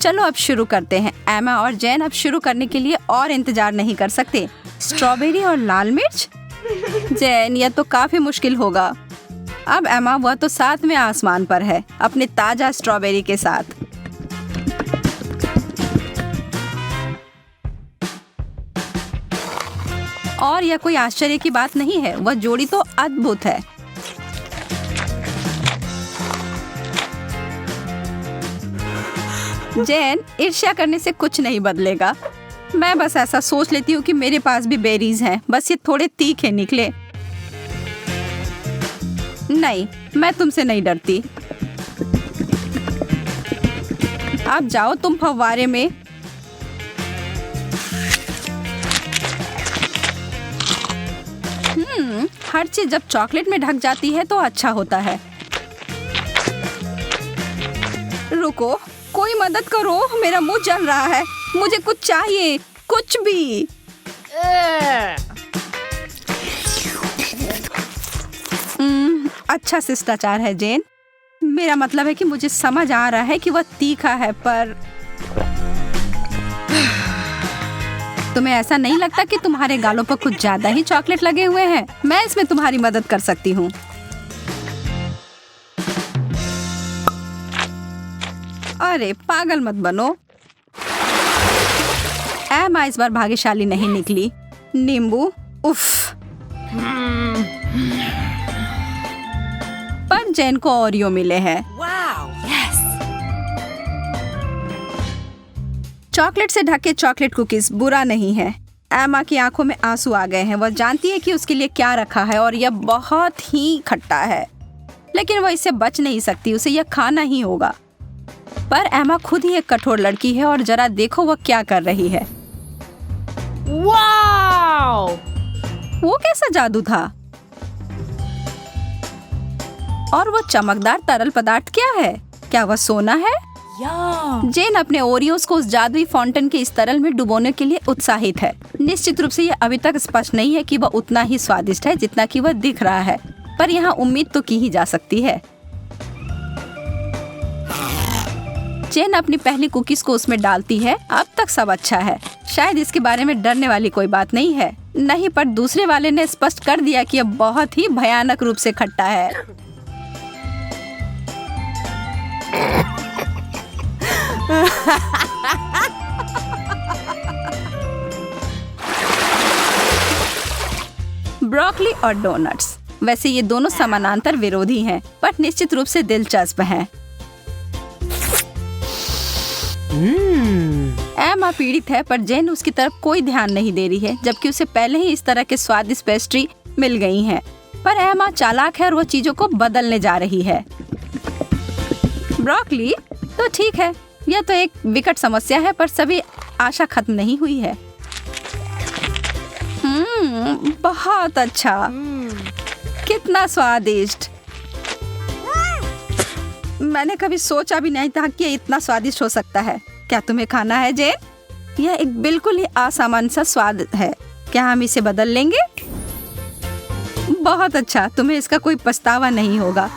चलो अब शुरू करते हैं। एमा और जैन अब शुरू करने के लिए और इंतजार नहीं कर सकते। स्ट्रॉबेरी और लाल मिर्च। जैन, यह तो काफी मुश्किल होगा। अब एमा, वह तो साथ में आसमान पर है अपने ताजा स्ट्रॉबेरी के साथ। और यह कोई आश्चर्य की बात नहीं है, वह जोड़ी तो अद्भुत है। जैन, ईर्ष्या करने से कुछ नहीं बदलेगा। मैं बस ऐसा सोच लेती हूँ कि मेरे पास भी बेरीज हैं, बस ये थोड़े तीखे निकले। नहीं, मैं तुमसे नहीं डरती। आप जाओ तुम फव्वारे में। हर चीज जब चॉकलेट में ढक जाती है तो अच्छा होता है। रुको, कोई मदद करो, मेरा मुंह जल रहा है। मुझे कुछ चाहिए, कुछ भी। अच्छा शिष्टाचार है जैन। मेरा मतलब है कि मुझे समझ आ रहा है कि वह तीखा है, पर तुम्हें ऐसा नहीं लगता कि तुम्हारे गालों पर कुछ ज्यादा ही चॉकलेट लगे हुए हैं? मैं इसमें तुम्हारी मदद कर सकती हूँ। अरे पागल मत बनो। एमा इस बार भाग्यशाली नहीं निकली। नींबू, उफ। पर जैन को ओरियो मिले हैं। चॉकलेट से ढके चॉकलेट कुकीज बुरा नहीं है। एमा की आंखों में आंसू आ गए हैं। वह जानती है कि उसके लिए क्या रखा है और यह बहुत ही खट्टा है, लेकिन वह इससे बच नहीं सकती, उसे यह खाना ही होगा। पर एमा खुद ही एक कठोर लड़की है और जरा देखो वह क्या कर रही है। वाओ! वो कैसा जादू था? और वो चमकदार तरल पदार्थ क्या है? क्या वह सोना है? जेन अपने ओरियोस को उस जादुई फाउंटेन के इस तरल में डुबोने के लिए उत्साहित है। निश्चित रूप से यह अभी तक स्पष्ट नहीं है कि वह उतना ही स्वादिष्ट है जितना कि वह दिख रहा है, पर यहाँ उम्मीद तो की ही जा सकती है। जेन अपनी पहली कुकीज को उसमें डालती है। अब तक सब अच्छा है, शायद इसके बारे में डरने वाली कोई बात नहीं है। नहीं, पर दूसरे वाले ने स्पष्ट कर दिया कि यह बहुत ही भयानक रूप से खट्टा है। ब्रोकली और डोनट्स। वैसे ये दोनों समानांतर विरोधी हैं, पर निश्चित रूप से दिलचस्प हैं। एमा पीड़ित है, पर जेन उसकी तरफ कोई ध्यान नहीं दे रही है, जबकि उसे पहले ही इस तरह के स्वादिष्ट पेस्ट्री मिल गई हैं। पर एमा चालाक है और वो चीजों को बदलने जा रही है। ब्रोकली तो ठीक है, यह तो एक विकट समस्या है, पर सभी आशा खत्म नहीं हुई है। बहुत अच्छा, कितना स्वादिष्ट। मैंने कभी सोचा भी नहीं था कि ये इतना स्वादिष्ट हो सकता है। क्या तुम्हें खाना है जेन? यह एक बिल्कुल ही असामान्य सा स्वाद है। क्या हम इसे बदल लेंगे? बहुत अच्छा, तुम्हें इसका कोई पछतावा नहीं होगा।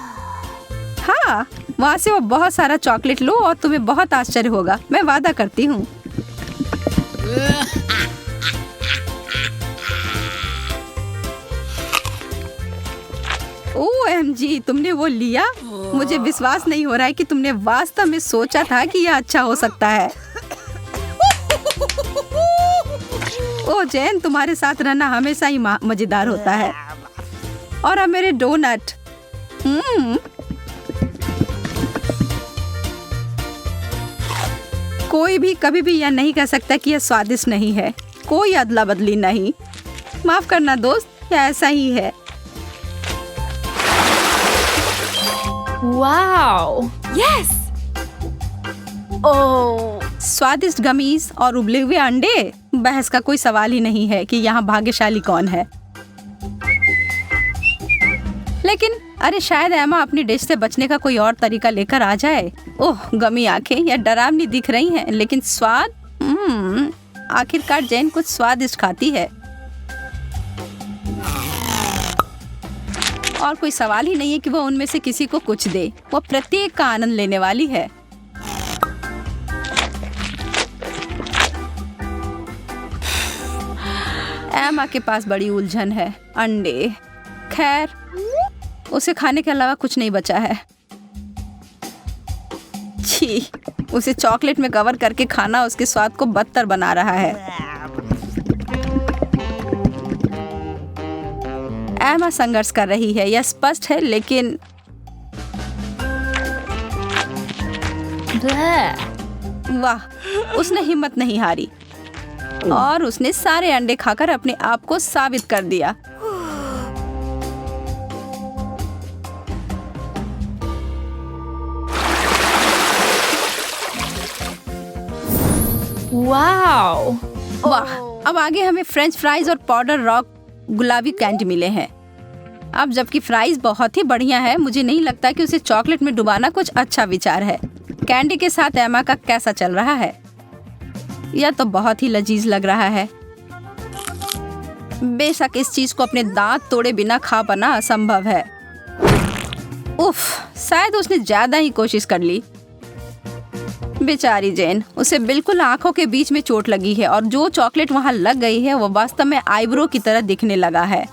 हाँ, वहाँ से वो बहुत सारा चॉकलेट लो और तुम्हें बहुत आश्चर्य होगा, मैं वादा करती हूँ। OMG, तुमने वो लिया? मुझे विश्वास नहीं हो रहा है कि तुमने वास्तव में सोचा था कि यह अच्छा हो सकता है। ओ जैन, तुम्हारे साथ रहना हमेशा ही मजेदार होता है। और अब मेरे डोनट। कोई भी कभी भी यह नहीं कह सकता कि यह स्वादिष्ट नहीं है। कोई अदला बदली नहीं। माफ करना दोस्त, यह ऐसा ही है। वाओ! यस! ओह! स्वादिष्ट गमीज और उबले हुए अंडे। बहस का कोई सवाल ही नहीं है कि यहाँ भाग्यशाली कौन है। लेकिन अरे, शायद एमा अपनी डिश से बचने का कोई और तरीका लेकर आ जाए। ओह, गमी आंखें, यह डरावनी दिख रही हैं, लेकिन स्वाद, आखिरकार जैन कुछ स्वादिष्ट खाती है। और कोई सवाल ही नहीं है कि वह उनमें से किसी को कुछ दे। वह प्रत्येक का आनंद लेने वाली है। एमा के पास बड़ी उलझन है। अंडे, खैर उसे खाने के अलावा कुछ नहीं बचा है। छी, उसे चॉकलेट में कवर करके खाना उसके स्वाद को बदतर बना रहा है। एमा संघर्ष कर रही है, यह स्पष्ट है, लेकिन वाह, उसने हिम्मत नहीं हारी और उसने सारे अंडे खाकर अपने आप को साबित कर दिया। Wow. वाह, अब आगे हमें फ्रेंच फ्राइज और पाउडर रॉक गुलाबी कैंडी मिले हैं। अब जबकि फ्राइज बहुत ही बढ़िया है, मुझे नहीं लगता कि उसे चॉकलेट में डुबाना कुछ अच्छा विचार है। कैंडी के साथ एमा का कैसा चल रहा है? यह तो बहुत ही लजीज लग रहा है। बेशक इस चीज को अपने दांत तोड़े बिना खा पाना असंभव है। उफ, शायद उसने ज्यादा ही कोशिश कर ली। बेचारी जेन, उसे बिल्कुल आंखों के बीच में चोट लगी है और जो चॉकलेट वहां लग गई है वो वास्तव में आईब्रो की तरह दिखने लगा है।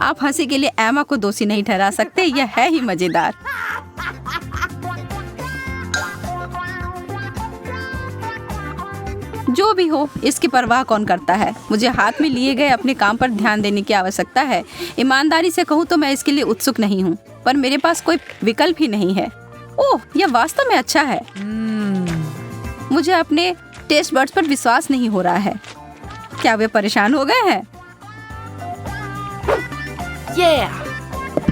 आप हंसी के लिए एमा को दोषी नहीं ठहरा सकते, यह है ही मजेदार। जो भी हो, इसकी परवाह कौन करता है। मुझे हाथ में लिए गए अपने काम पर ध्यान देने की आवश्यकता है। ईमानदारी से कहूँ तो मैं इसके लिए उत्सुक नहीं हूँ, पर मेरे पास कोई विकल्प ही नहीं है। ओह, यह वास्तव में अच्छा है। मुझे अपने टेस्ट बड्स पर विश्वास नहीं हो रहा है। क्या वे परेशान हो गए हैं?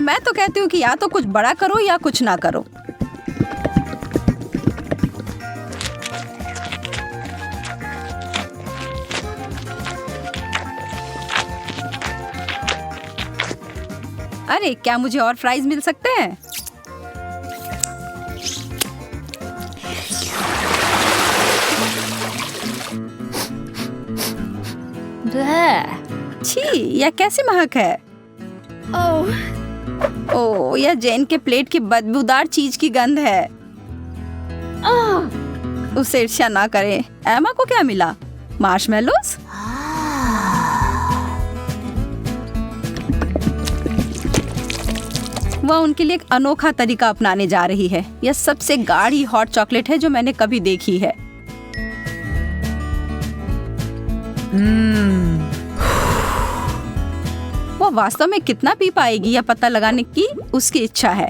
मैं तो कहती हूँ कि या तो कुछ बड़ा करो या कुछ ना करो। अरे, क्या मुझे और फ्राइज मिल सकते हैं? छी, यह कैसी महक है? ओह, यह जेन के प्लेट की बदबूदार चीज की गंध है। उसे ईर्ष्या ना करें। एमा को क्या मिला? मार्शमेलोस? वह उनके लिए एक अनोखा तरीका अपनाने जा रही है। यह सबसे गाढ़ी हॉट चॉकलेट है जो मैंने कभी देखी है। वो वास्तव में कितना पी पाएगी यह पता लगाने की उसकी इच्छा है।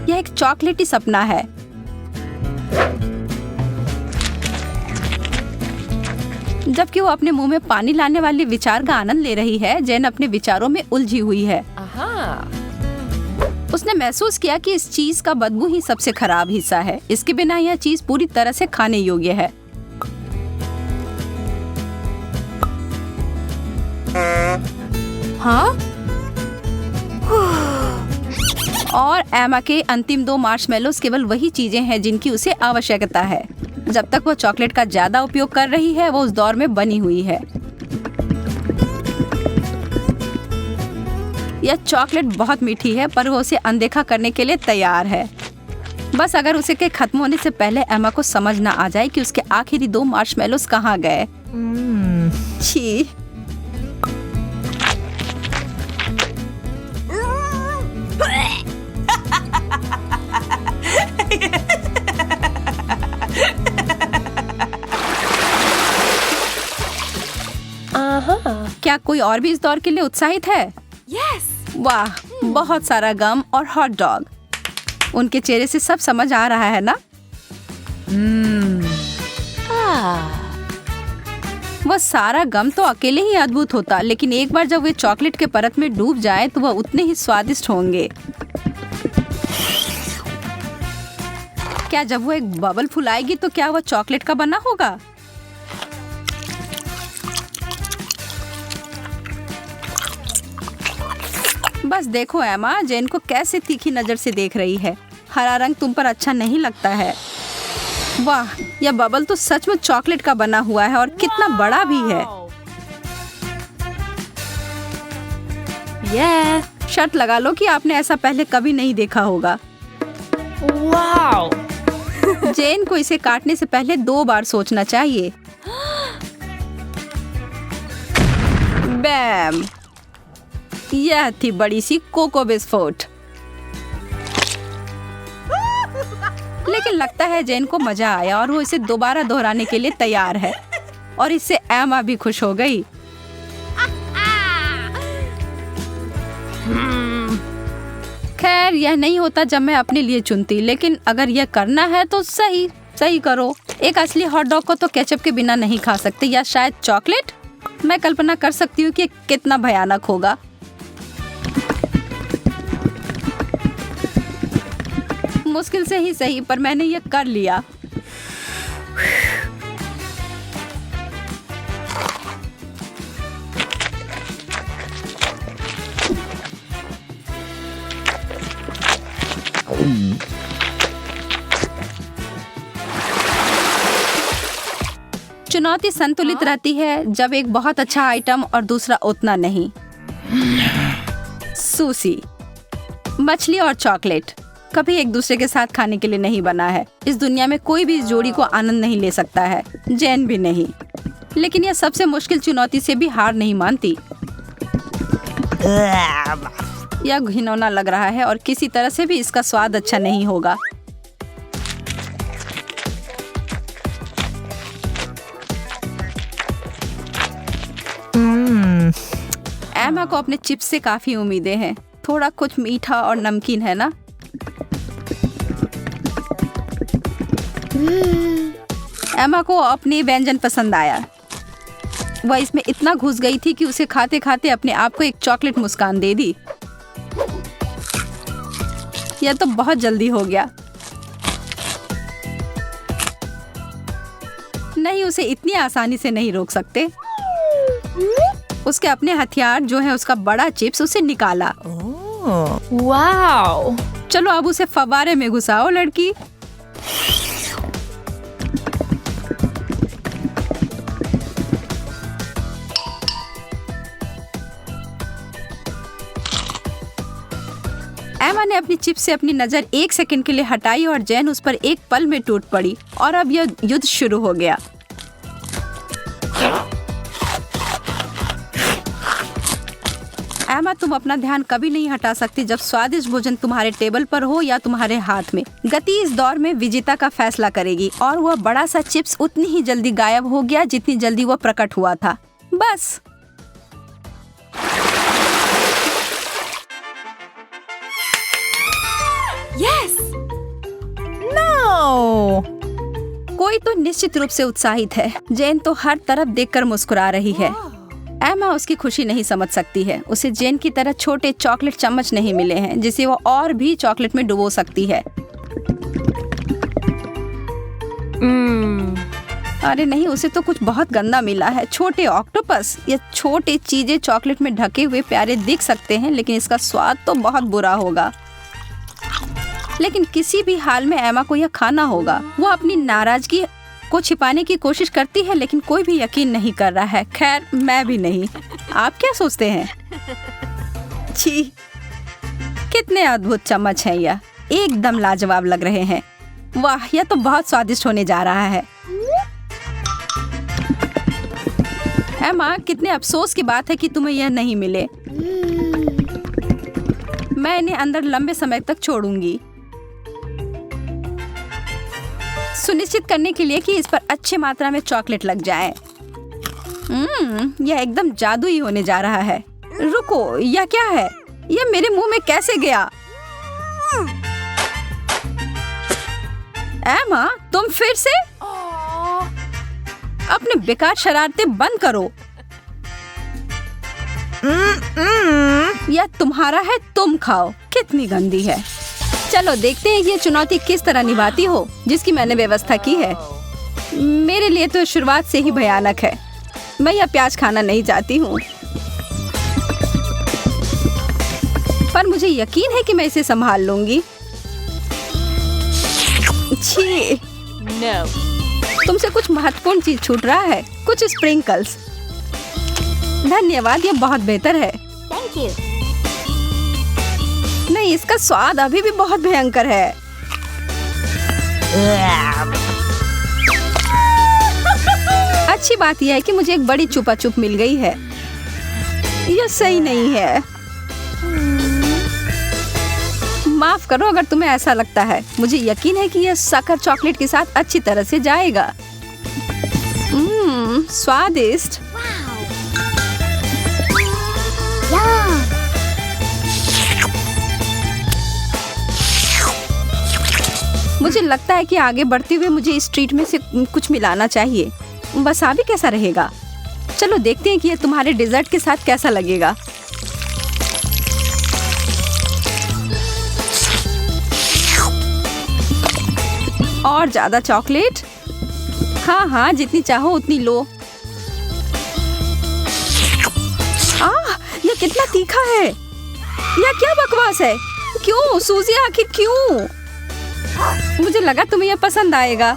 यह एक चॉकलेटी सपना है। जबकि वो अपने मुंह में पानी लाने वाले विचार का आनंद ले रही है, जेन अपने विचारों में उलझी हुई है। उसने महसूस किया कि इस चीज का बदबू ही सबसे खराब हिस्सा है। इसके बिना यह चीज पूरी तरह से खाने योग्य है। हाँ? और एमा के अंतिम 2 मार्शमेलोस केवल वही चीजें हैं जिनकी उसे आवश्यकता है। जब तक वो चॉकलेट का ज्यादा उपयोग कर रही है, वो उस दौर में बनी हुई है। यह चॉकलेट बहुत मीठी है, पर वो उसे अनदेखा करने के लिए तैयार है। बस अगर उसे के खत्म होने से पहले एमा को समझ ना आ जाए कि उसके आखिरी 2 मार्शमेलोस कहाँ गए। छी। क्या कोई और भी इस दौर के लिए उत्साहित है? वाह, बहुत सारा गम और हॉट डॉग। उनके चेहरे से सब समझ आ रहा है ना? वह सारा गम तो अकेले ही अद्भुत होता, लेकिन एक बार जब वे चॉकलेट के परत में डूब जाए तो वह उतने ही स्वादिष्ट होंगे। क्या जब वो एक बबल फुलाएगी तो क्या वह चॉकलेट का बना होगा? बस देखो एमा, जेन को कैसे तीखी नजर से देख रही है। हरा रंग तुम पर अच्छा नहीं लगता है। वाह, यह बबल तो सच में चॉकलेट का बना हुआ है और कितना बड़ा भी है। Yes. शर्त लगा लो कि आपने ऐसा पहले कभी नहीं देखा होगा। Wow. जेन को इसे काटने से पहले 2 बार सोचना चाहिए। बैम! यह थी बड़ी सी कोको विस्फोट। लेकिन लगता है जेन को मजा आया और वो इसे दोबारा दोहराने के लिए तैयार है। और इससे एमा भी खुश हो गई। खैर, यह नहीं होता जब मैं अपने लिए चुनती, लेकिन अगर यह करना है तो सही करो। एक असली हॉट डॉग को तो केचप के बिना नहीं खा सकते, या शायद चॉकलेट। मैं कल्पना कर सकती हूँ कि कितना भयानक होगा। मुश्किल से ही सही, पर मैंने यह कर लिया। चुनौती संतुलित रहती है, जब एक बहुत अच्छा आइटम और दूसरा उतना नहीं। सुशी, मछली और चॉकलेट कभी एक दूसरे के साथ खाने के लिए नहीं बना है। इस दुनिया में कोई भी इस जोड़ी को आनंद नहीं ले सकता है, जैन भी नहीं। लेकिन यह सबसे मुश्किल चुनौती से भी हार नहीं मानती। यह घिनौना लग रहा है और किसी तरह से भी इसका स्वाद अच्छा नहीं होगा। एमा को अपने चिप्स से काफी उम्मीदें हैं। थोड़ा कुछ मीठा और नमकीन है ना? एमा को अपनी व्यंजन पसंद आया। वह इसमें इतना घुस गई थी कि उसे खाते खाते अपने आप को एक चॉकलेट मुस्कान दे दी। यह तो बहुत जल्दी हो गया। नहीं, उसे इतनी आसानी से नहीं रोक सकते। उसके अपने हथियार जो है उसका बड़ा चिप्स उसे निकाला। Wow. चलो अब उसे फव्वारे में घुसाओ लड़की। एमा ने अपनी चिप्स से अपनी नजर 1 सेकंड के लिए हटाई और जैन उस पर एक पल में टूट पड़ी और अब यह युद्ध शुरू हो गया। एमा, तुम अपना ध्यान कभी नहीं हटा सकती जब स्वादिष्ट भोजन तुम्हारे टेबल पर हो या तुम्हारे हाथ में। गति इस दौर में विजेता का फैसला करेगी और वह बड़ा सा चिप्स उतनी ही जल्दी गायब हो गया जितनी जल्दी वह प्रकट हुआ था। बस। Yes. No! कोई तो निश्चित रूप से उत्साहित है। जेन तो हर तरफ देखकर मुस्कुरा रही है। एमा उसकी खुशी नहीं समझ सकती है। उसे जेन की तरह छोटे चॉकलेट चम्मच नहीं मिले हैं जिसे वो और भी चॉकलेट में डुबो सकती है। अरे नहीं, उसे तो कुछ बहुत गंदा मिला है। छोटे ऑक्टोपस या छोटे चीजें चॉकलेट में ढके हुए प्यारे दिख सकते हैं, लेकिन इसका स्वाद तो बहुत बुरा होगा। लेकिन किसी भी हाल में एमा को यह खाना होगा। वो अपनी नाराजगी को छिपाने की कोशिश करती है, लेकिन कोई भी यकीन नहीं कर रहा है। खैर, मैं भी नहीं। आप क्या सोचते हैं? छी, कितने अद्भुत चम्मच हैं यह। एकदम लाजवाब लग रहे हैं। वाह, यह तो बहुत स्वादिष्ट होने जा रहा है। एमा, कितने अफसोस की बात है कि तुम्हें यह नहीं मिले। मैं इन्हें अंदर लंबे समय तक छोड़ूंगी, सुनिश्चित करने के लिए कि इस पर अच्छी मात्रा में चॉकलेट लग जाए। यह एकदम जादुई होने जा रहा है। रुको, यह क्या है? यह मेरे मुंह में कैसे गया? एमा, तुम फिर से? अपने बेकार शरारतें बंद करो। यह तुम्हारा है, तुम खाओ। कितनी गंदी है। चलो देखते हैं ये चुनौती किस तरह निभाती हो जिसकी मैंने व्यवस्था की है। मेरे लिए तो शुरुआत से ही भयानक है। मैं यह प्याज खाना नहीं चाहती हूँ, पर मुझे यकीन है कि मैं इसे संभाल लूंगी। छी, No. तुमसे कुछ महत्वपूर्ण चीज छूट रहा है। कुछ स्प्रिंकल्स। धन्यवाद, यह बहुत बेहतर है। Thank you. नहीं, इसका स्वाद अभी भी बहुत भयंकर है। अच्छी बात यह है कि मुझे एक बड़ी चुपा चुप मिल गई है। यह सही नहीं है। माफ करो अगर तुम्हें ऐसा लगता है। मुझे यकीन है कि यह शक्कर चॉकलेट के साथ अच्छी तरह से जाएगा। स्वादिष्ट। मुझे लगता है कि आगे बढ़ते हुए मुझे इस ट्रीट में से कुछ मिलाना चाहिए। वसाबी कैसा रहेगा? चलो देखते हैं कि यह तुम्हारे डेजर्ट के साथ कैसा लगेगा। और ज्यादा चॉकलेट? हाँ हाँ, जितनी चाहो उतनी लो। यह कितना तीखा है। यह क्या बकवास है? क्यों सूजी, आखिर क्यों? मुझे लगा तुम्हें यह पसंद आएगा।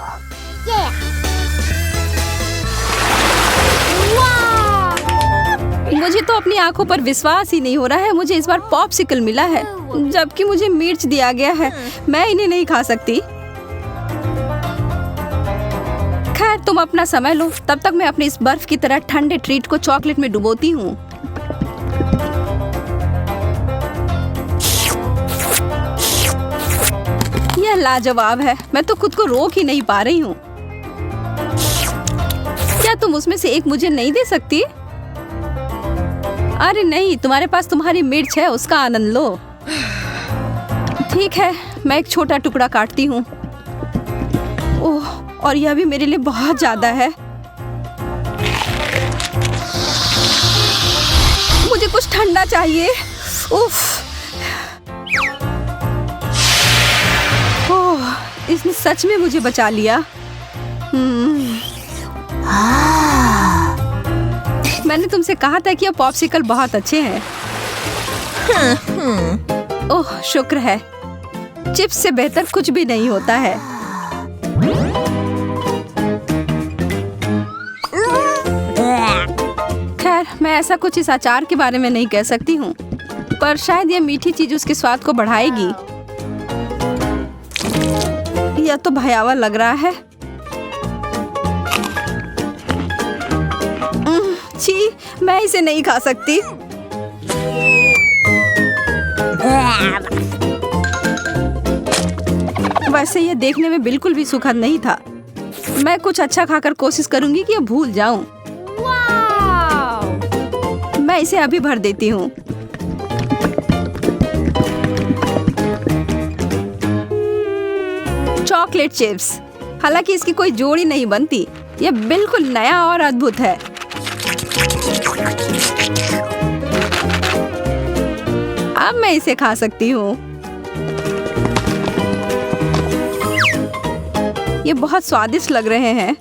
मुझे तो अपनी आंखों पर विश्वास ही नहीं हो रहा है। मुझे इस बार पॉप्सिकल मिला है, जबकि मुझे मिर्च दिया गया है। मैं इन्हें नहीं खा सकती। खैर, तुम अपना समय लो, तब तक मैं अपने इस बर्फ की तरह ठंडे ट्रीट को चॉकलेट में डुबोती हूँ। यह लाजवाब है। मैं तो खुद को रोक ही नहीं पा रही हूँ। क्या तुम उसमें से एक मुझे नहीं दे सकती? अरे नहीं, तुम्हारे पास तुम्हारी मिर्च है, उसका आनंद लो। ठीक है, मैं एक छोटा टुकड़ा काटती हूँ। ओह, और यह भी मेरे लिए बहुत ज्यादा है। मुझे कुछ ठंडा चाहिए। उफ। ओह, इसने सच में मुझे बचा लिया। मैंने तुमसे कहा था कि ये पॉप्सिकल बहुत अच्छे हैं। ओह, शुक्र है। चिप्स से बेहतर कुछ भी नहीं होता है। खैर, मैं ऐसा कुछ इस अचार के बारे में नहीं कह सकती हूँ, पर शायद यह मीठी चीज उसके स्वाद को बढ़ाएगी। यह तो भयावह लग रहा है। छी, मैं इसे नहीं खा सकती। वैसे यह देखने में बिल्कुल भी सुखद नहीं था। मैं कुछ अच्छा खाकर कोशिश करूंगी कि यह भूल जाऊं। मैं इसे अभी भर देती हूँ। Chocolate chips. हालांकि इसकी कोई जोड़ी नहीं बनती। यह बिल्कुल नया और अद्भुत है। अब मैं इसे खा सकती हूँ। ये बहुत स्वादिष्ट लग रहे हैं।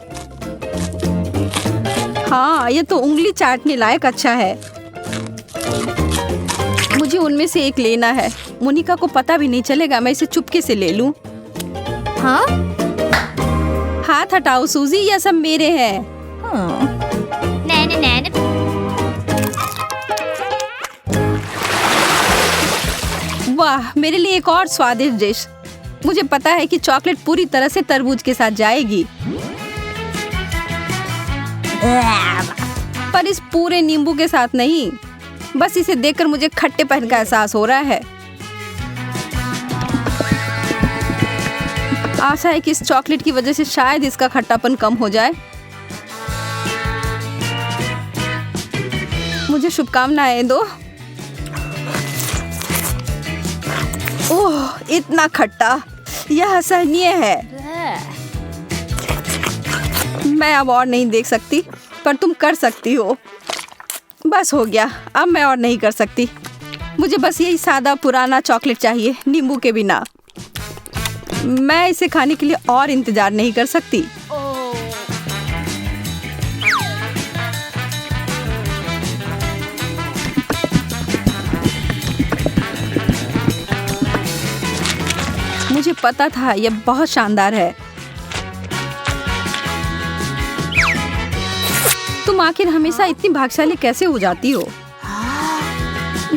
हाँ, ये तो उंगली चाटने लायक अच्छा है। मुझे उनमें से एक लेना है। मोनिका को पता भी नहीं चलेगा। मैं इसे चुपके से ले लूं। हाँ? हाथ हटाओ सूजी, ये सब मेरे हैं। वाह, मेरे लिए एक और स्वादिष्ट डिश। मुझे पता है कि चॉकलेट पूरी तरह से तरबूज के साथ जाएगी, पर इस पूरे नींबू के साथ नहीं। बस इसे देखकर मुझे खट्टेपन का एहसास हो रहा है। आशा है कि इस चॉकलेट की वजह से शायद इसका खट्टापन कम हो जाए। मुझे शुभकामनाएं दो। ओह, इतना खट्टा, यह असहनीय है। मैं अब और नहीं देख सकती, पर तुम कर सकती हो। बस हो गया, अब मैं और नहीं कर सकती। मुझे बस यही सादा पुराना चॉकलेट चाहिए, नींबू के बिना। मैं इसे खाने के लिए और इंतजार नहीं कर सकती। मुझे पता था यह बहुत शानदार है। तुम आखिर हमेशा इतनी भाग्यशाली कैसे हो जाती हो?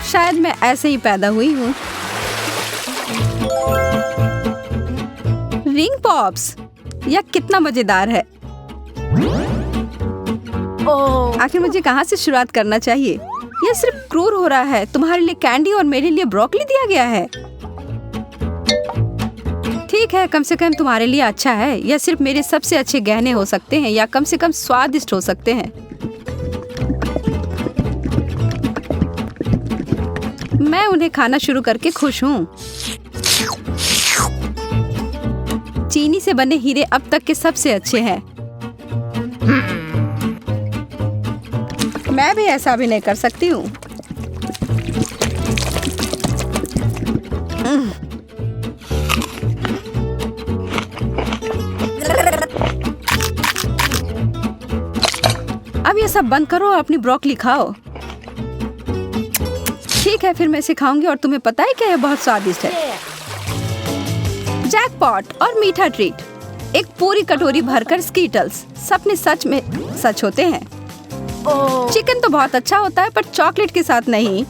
शायद मैं ऐसे ही पैदा हुई हूँ। रिंग पॉप्स, यह कितना मजेदार है। Oh. आखिर मुझे कहाँ से शुरुआत करना चाहिए? यह सिर्फ क्रूर हो रहा है। तुम्हारे लिए कैंडी और मेरे लिए ब्रोकली दिया गया है। ठीक है, कम से कम तुम्हारे लिए अच्छा है। यह सिर्फ मेरे सबसे अच्छे गहने हो सकते हैं या कम से कम स्वादिष्ट हो सकते हैं। मैं उन्हें खाना शुरू करके खुश हूँ। चीनी से बने हीरे अब तक के सबसे अच्छे हैं। मैं भी ऐसा भी नहीं कर सकती हूँ। अब ये सब बंद करो और अपनी ब्रोकली खाओ। ठीक है, फिर मैं इसे खाऊंगी और तुम्हें पता है क्या, यह बहुत स्वादिष्ट है। जैकपॉट और मीठा ट्रीट। एक पूरी कटोरी भरकर स्कीटल्स। सपने सच में सच होते हैं। चिकन तो बहुत अच्छा होता है पर चॉकलेट के साथ नहीं।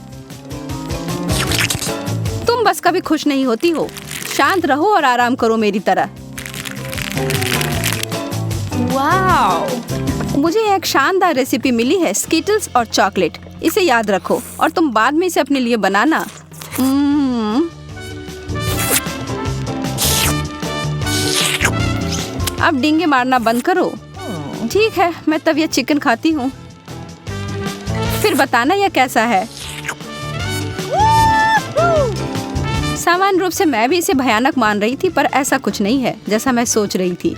तुम बस कभी खुश नहीं होती हो। शांत रहो और आराम करो मेरी तरह। Wow. मुझे एक शानदार रेसिपी मिली है, स्कीटल्स और चॉकलेट। इसे याद रखो और तुम बाद में इसे अपने लिए बनाना। अब डींगे मारना बंद करो। ठीक है, मैं तब यह चिकन खाती हूँ। फिर बताना यह कैसा है। सामान्य रूप से मैं भी इसे भयानक मान रही थी, पर ऐसा कुछ नहीं है जैसा मैं सोच रही थी।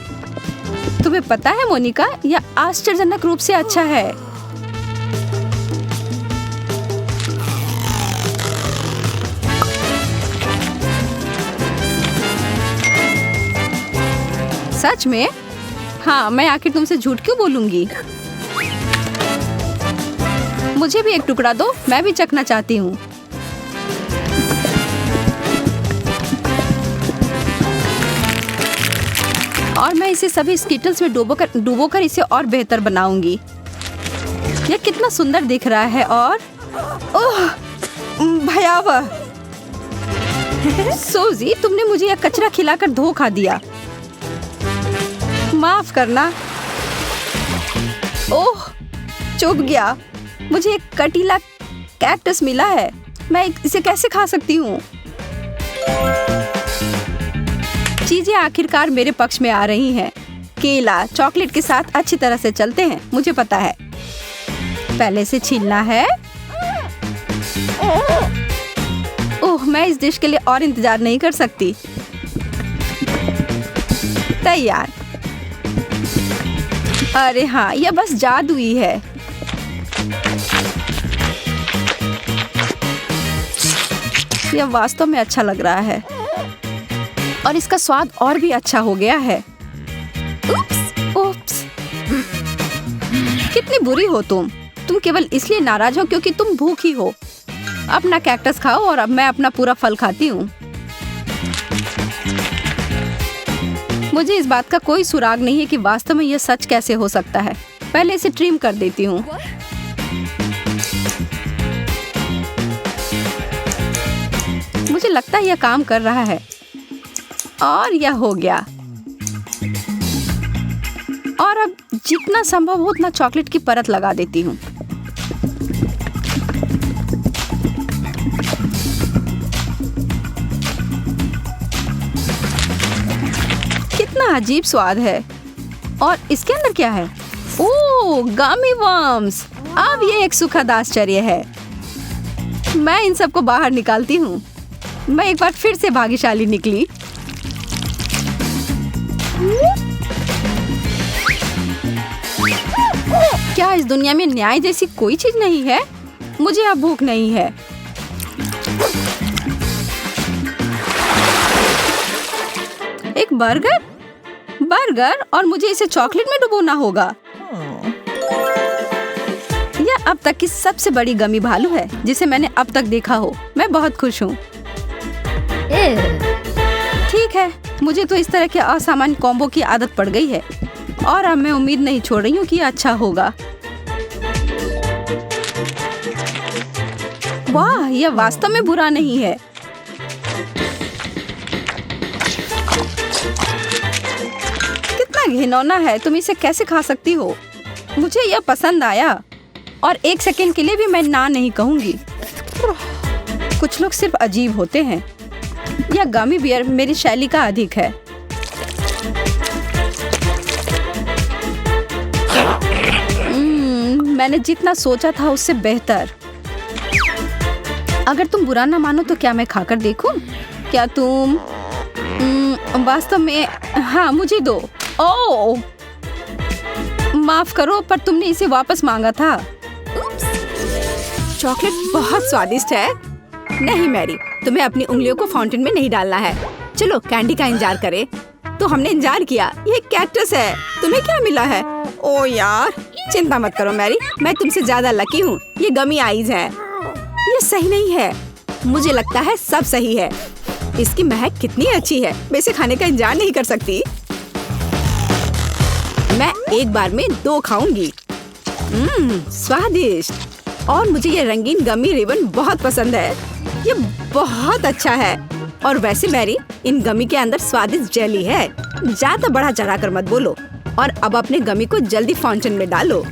तुम्हें पता है मोनिका, यह आश्चर्यजनक रूप से अच्छा है। सच में? हाँ, मैं आखिर तुमसे झूठ क्यों बोलूंगी। मुझे भी एक टुकड़ा दो, मैं भी चखना चाहती हूँ। और मैं इसे सभी स्कीटल्स में डुबोकर इसे और बेहतर बनाऊंगी। यह कितना सुंदर दिख रहा है और ओह, भयावह। सोजी, तुमने मुझे यह कचरा खिलाकर धोखा दिया। माफ करना। ओह, चुभ गया। मुझे एक कटीला कैक्टस मिला है। मैं इसे कैसे खा सकती हूँ? चीजें आखिरकार मेरे पक्ष में आ रही हैं। केला चॉकलेट के साथ अच्छी तरह से चलते हैं, मुझे पता है। पहले से छीलना है। ओह, मैं इस डिश के लिए और इंतजार नहीं कर सकती। तैयार। अरे हाँ, यह बस जादुई है। यह वास्तव में अच्छा लग रहा है और इसका स्वाद और भी अच्छा हो गया है। उप्स। कितनी बुरी हो तुम केवल इसलिए नाराज हो क्योंकि तुम भूखी हो। अपना कैक्टस खाओ और अब मैं अपना पूरा फल खाती हूँ। मुझे इस बात का कोई सुराग नहीं है कि वास्तव में यह सच कैसे हो सकता है। पहले इसे ट्रिम कर देती हूँ। मुझे लगता है यह काम कर रहा है और यह हो गया। और अब जितना संभव हो उतना चॉकलेट की परत लगा देती हूँ। कितना अजीब स्वाद है। और इसके अंदर क्या है? ओह, गमी वर्म्स। अब ये एक सुखद आश्चर्य है। मैं इन सबको बाहर निकालती हूँ। मैं एक बार फिर से भाग्यशाली निकली। क्या इस दुनिया में न्याय जैसी कोई चीज नहीं है? मुझे अब भूख नहीं है। एक बर्गर और मुझे इसे चॉकलेट में डुबोना होगा। यह अब तक की सबसे बड़ी गमी भालू है जिसे मैंने अब तक देखा हो। मैं बहुत खुश हूँ। ठीक है, मुझे तो इस तरह के असामान्य कॉम्बो की आदत पड़ गई है और अब मैं उम्मीद नहीं छोड़ रही हूँ कि यह अच्छा होगा। वाह, यह वास्तव में बुरा नहीं है। घिनौना है, तुम इसे कैसे खा सकती हो? मुझे यह पसंद आया और एक सेकंड के लिए भी मैं ना नहीं कहूंगी। कुछ लोग सिर्फ अजीब होते हैं। यह गमी बियर मेरी शैली का अधिक है। मैंने जितना सोचा था उससे बेहतर। अगर तुम बुरा ना मानो तो क्या मैं खाकर देखूं? क्या तुम वास्तव में? हाँ, मुझे दो। ओह, माफ करो पर तुमने इसे वापस मांगा था। चॉकलेट बहुत स्वादिष्ट है। नहीं मैरी, तुम्हें अपनी उंगलियों को फाउंटेन में नहीं डालना है। चलो कैंडी का इंतजार करें। तो हमने इंतजार किया। ये कैक्टस है। तुम्हें क्या मिला है? ओ यार, चिंता मत करो मैरी, मैं तुमसे ज्यादा लकी हूँ। ये गमी आइज है। ये सही नहीं है। मुझे लगता है सब सही है। इसकी महक कितनी अच्छी है। मैं इसे खाने का इंतजार नहीं कर सकती। मैं एक बार में 2 खाऊंगी। स्वादिष्ट। और मुझे ये रंगीन गमी रिबन बहुत पसंद है। ये बहुत अच्छा है। और वैसे मैरी, इन गमी के अंदर स्वादिष्ट जेली है। ज्यादा बढ़ा चढ़ा कर मत बोलो। और अब अपने गमी को जल्दी फाउंटेन में डालो।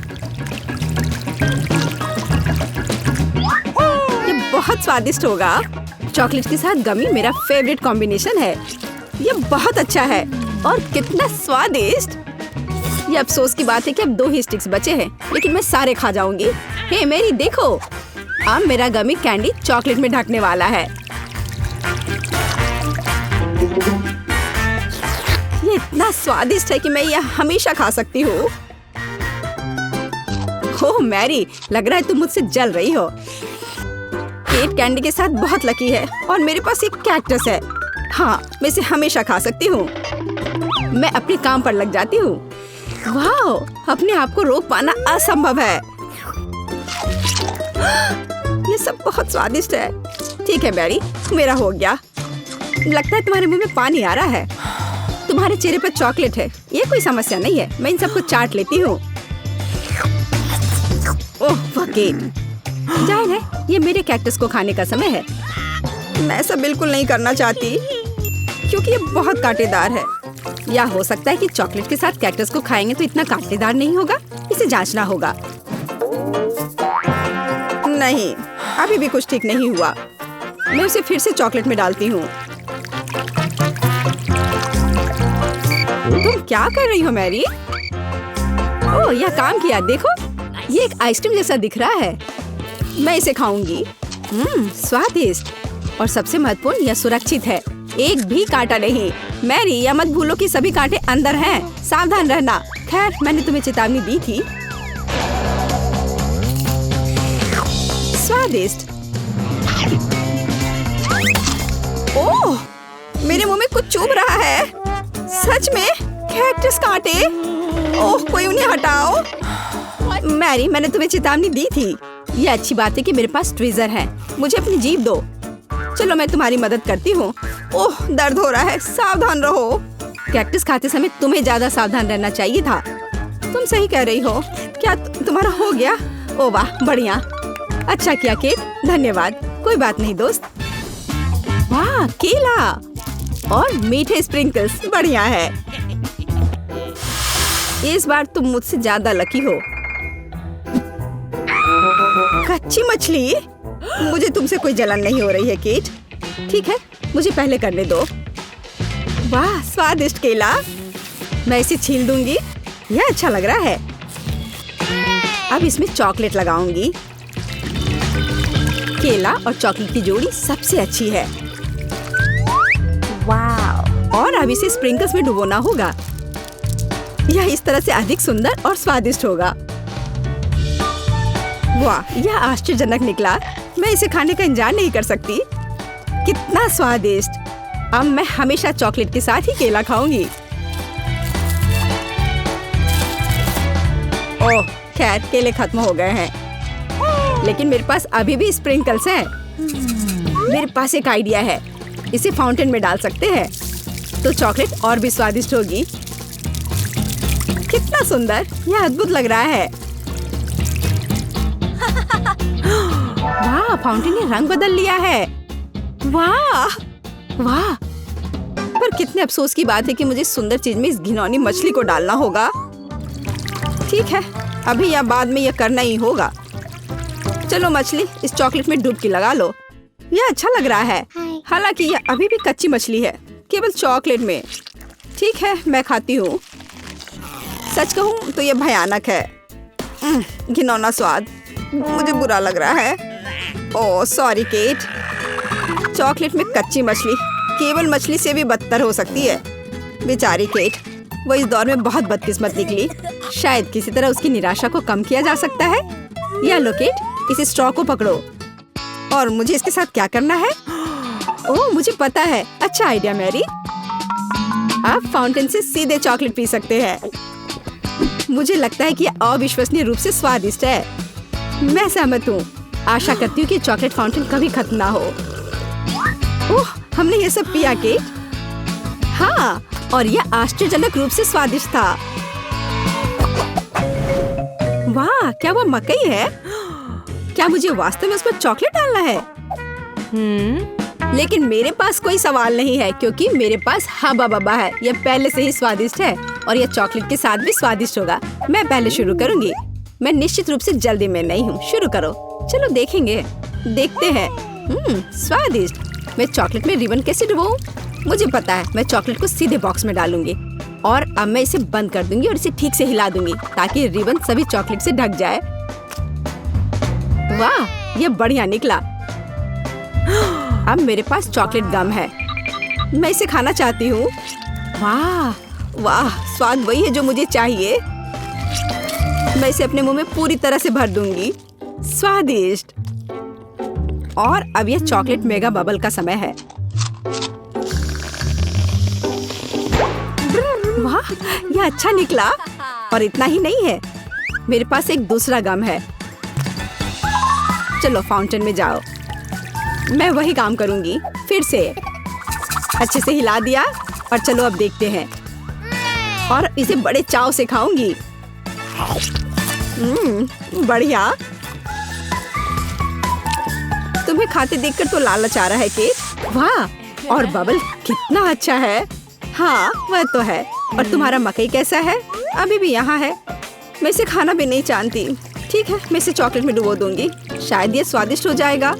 ये बहुत स्वादिष्ट होगा। चॉकलेट के साथ गमी मेरा फेवरेट कॉम्बिनेशन है। ये बहुत अच्छा है और कितना स्वादिष्ट। ये अफसोस की बात है कि अब 2 ही स्टिक्स बचे हैं, लेकिन मैं सारे खा जाऊंगी। हे मेरी देखो, अब मेरा गमी कैंडी चॉकलेट में ढकने वाला है। ये इतना स्वादिष्ट है कि मैं यह हमेशा खा सकती हूँ। ओह मैरी, लग रहा है तुम मुझसे जल रही हो। केट कैंडी के साथ बहुत लकी है और मेरे पास एक कैक्टस है। हाँ, मैं इसे हमेशा खा सकती हूँ। मैं अपने काम पर लग जाती हूँ। वाह, अपने आप को रोक पाना असंभव है। ये सब बहुत स्वादिष्ट है। ठीक है मैरी, मेरा हो गया। लगता है तुम्हारे मुंह में पानी आ रहा है। तुम्हारे चेहरे पर चॉकलेट है। ये कोई समस्या नहीं है, मैं इन सबको चाट लेती हूँ। ओह केट, जाहिर है ये मेरे कैक्टस को खाने का समय है। मैं ऐसा बिल्कुल नहीं करना चाहती क्योंकि ये बहुत कांटेदार है। या हो सकता है कि चॉकलेट के साथ कैक्टस को खाएंगे तो इतना कांटेदार नहीं होगा। इसे जांचना होगा। नहीं, अभी भी कुछ ठीक नहीं हुआ। मैं उसे फिर से चॉकलेट में डालती हूँ। तुम क्या कर रही हो मैरी? ओह, यह काम किया। देखो, ये एक आइसक्रीम जैसा दिख रहा है। मैं इसे खाऊंगी। स्वादिष्ट और सबसे महत्वपूर्ण, यह सुरक्षित है। एक भी कांटा नहीं। मैरी, यह मत भूलो कि सभी कांटे अंदर हैं। सावधान रहना। खैर, मैंने तुम्हें चेतावनी दी थी। स्वादिष्ट। ओह, मेरे मुंह में कुछ चुभ रहा है। सच में कैक्टस कांटे। ओह, कोई उन्हें हटाओ। मैरी, मैंने तुम्हें चेतावनी दी थी। ये अच्छी बात है कि मेरे पास ट्विज़र है। मुझे अपनी जीभ दो। चलो, मैं तुम्हारी मदद करती हूँ। ओह, दर्द हो रहा है। सावधान रहो। कैक्टस खाते समय तुम्हें ज्यादा सावधान रहना चाहिए था। तुम सही कह रही हो। क्या तुम्हारा हो गया? ओह वाह, बढ़िया। अच्छा किया केट, धन्यवाद। कोई बात नहीं दोस्त। वाह, केला और मीठे स्प्रिंकल्स, बढ़िया है। इस बार तुम मुझसे ज्यादा लकी हो। कच्ची मछली? मुझे तुमसे कोई जलन नहीं हो रही है केट। ठीक है, मुझे पहले करने दो। वाह, स्वादिष्ट केला। मैं इसे छील दूंगी। यह अच्छा लग रहा है। अब इसमें चॉकलेट लगाऊंगी। केला और चॉकलेट की जोड़ी सबसे अच्छी है। वाह, और अब इसे स्प्रिंकल्स में डुबोना होगा। यह इस तरह से अधिक सुंदर और स्वादिष्ट होगा। वाह, यह आश्चर्यजनक निकला। मैं इसे खाने का इंतजार नहीं कर सकती। कितना स्वादिष्ट। अब मैं हमेशा चॉकलेट के साथ ही केला खाऊंगी। ओह, खैर केले खत्म हो गए हैं, लेकिन मेरे पास अभी भी स्प्रिंकल्स हैं। मेरे पास एक आइडिया है। इसे फाउंटेन में डाल सकते हैं तो चॉकलेट और भी स्वादिष्ट होगी। कितना सुंदर, यह अद्भुत लग रहा है। वाह, फाउंटेन ने रंग बदल लिया है। वाह वाह, पर और कितने अफसोस की बात है कि मुझे इस सुंदर चीज में इस घिनौनी मछली को डालना होगा। ठीक है, अभी या बाद में यह करना ही होगा। चलो मछली, इस चॉकलेट में डुबकी लगा लो। यह अच्छा लग रहा है, हालांकि यह अभी भी कच्ची मछली है, केवल चॉकलेट में। ठीक है, मैं खाती हूँ। सच कहूँ तो यह भयानक है। घिनौना स्वाद, मुझे बुरा लग रहा है। Oh sorry cat. चॉकलेट में कच्ची मछली केवल मछली से भी बदतर हो सकती है। बेचारी केट, वो इस दौर में बहुत बदकिस्मत निकली। शायद किसी तरह उसकी निराशा को कम किया जा सकता है। या लो केट, इस स्ट्रॉ को पकड़ो। और मुझे इसके साथ क्या करना है? ओह मुझे पता है, अच्छा आइडिया मैरी। आप फाउंटेन से सीधे चॉकलेट पी सकते हैं। मुझे लगता है कि यह अविश्वसनीय रूप से स्वादिष्ट है। मैं सहमत हूँ। आशा करती हूँ कि चॉकलेट फाउंटेन कभी खत्म ना हो। ओह, हमने ये सब पिया केट। हाँ, और यह आश्चर्यजनक रूप से स्वादिष्ट था। वाह, क्या वो मकई है? क्या मुझे वास्तव में उस पर चॉकलेट डालना है? लेकिन मेरे पास कोई सवाल नहीं है, क्योंकि मेरे पास हब्बा बब्बा है। यह पहले से ही स्वादिष्ट है और यह चॉकलेट के साथ भी स्वादिष्ट होगा। मैं पहले शुरू करूंगी। मैं निश्चित रूप से जल्दी में नहीं हूँ। शुरू करो। चलो देखेंगे, देखते हैं। स्वादिष्ट। मैं चॉकलेट में रिबन कैसे डुबाऊं? मुझे पता है, मैं चॉकलेट को सीधे बॉक्स में डालूंगी और अब मैं इसे बंद कर दूंगी और इसे ठीक से हिला दूंगी ताकि रिबन सभी चॉकलेट से ढक जाए। वाह, यह बढ़िया निकला। अब मेरे पास चॉकलेट गम है। मैं इसे खाना चाहती हूँ। वाह वाह, स्वाद वही है जो मुझे चाहिए। मैं इसे अपने मुंह में पूरी तरह से भर दूंगी। स्वादिष्ट। और अब यह चॉकलेट मेगा बबल का समय है। वाह, यह अच्छा निकला। और इतना ही नहीं है, मेरे पास एक दूसरा गम है। चलो फाउंटेन में जाओ। मैं वही काम करूंगी फिर से। अच्छे से हिला दिया और चलो अब देखते हैं। और इसे बड़े चाव से खाऊंगी। बढ़िया। तुम्हें खाते देखकर तो लालच आ रहा है केट। वाह, और बबल कितना अच्छा है। हाँ वह तो है। और तुम्हारा मकई कैसा है? अभी भी यहाँ है। मैं इसे खाना भी नहीं जानती। ठीक है, मैं इसे चॉकलेट में डुबो दूंगी। शायद ये स्वादिष्ट हो जाएगा।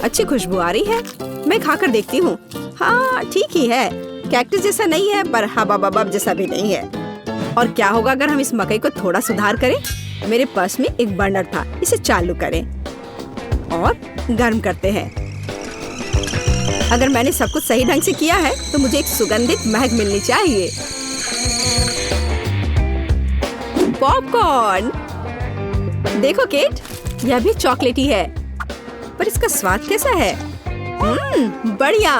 अच्छी खुशबू आ रही है। मैं खाकर देखती हूँ। हाँ ठीक ही है। कैक्टस जैसा नहीं है, पर हबा बबब जैसा भी नहीं है। और क्या होगा अगर हम इस मकई को थोड़ा सुधार करें? मेरे पर्स में एक बर्नर था, इसे चालू करें और गर्म करते हैं। अगर मैंने सब कुछ सही ढंग से किया है तो मुझे एक सुगंधित महक मिलनी चाहिए। पॉपकॉर्न। देखो केट, यह भी चॉकलेटी है, पर इसका स्वाद कैसा है? बढ़िया।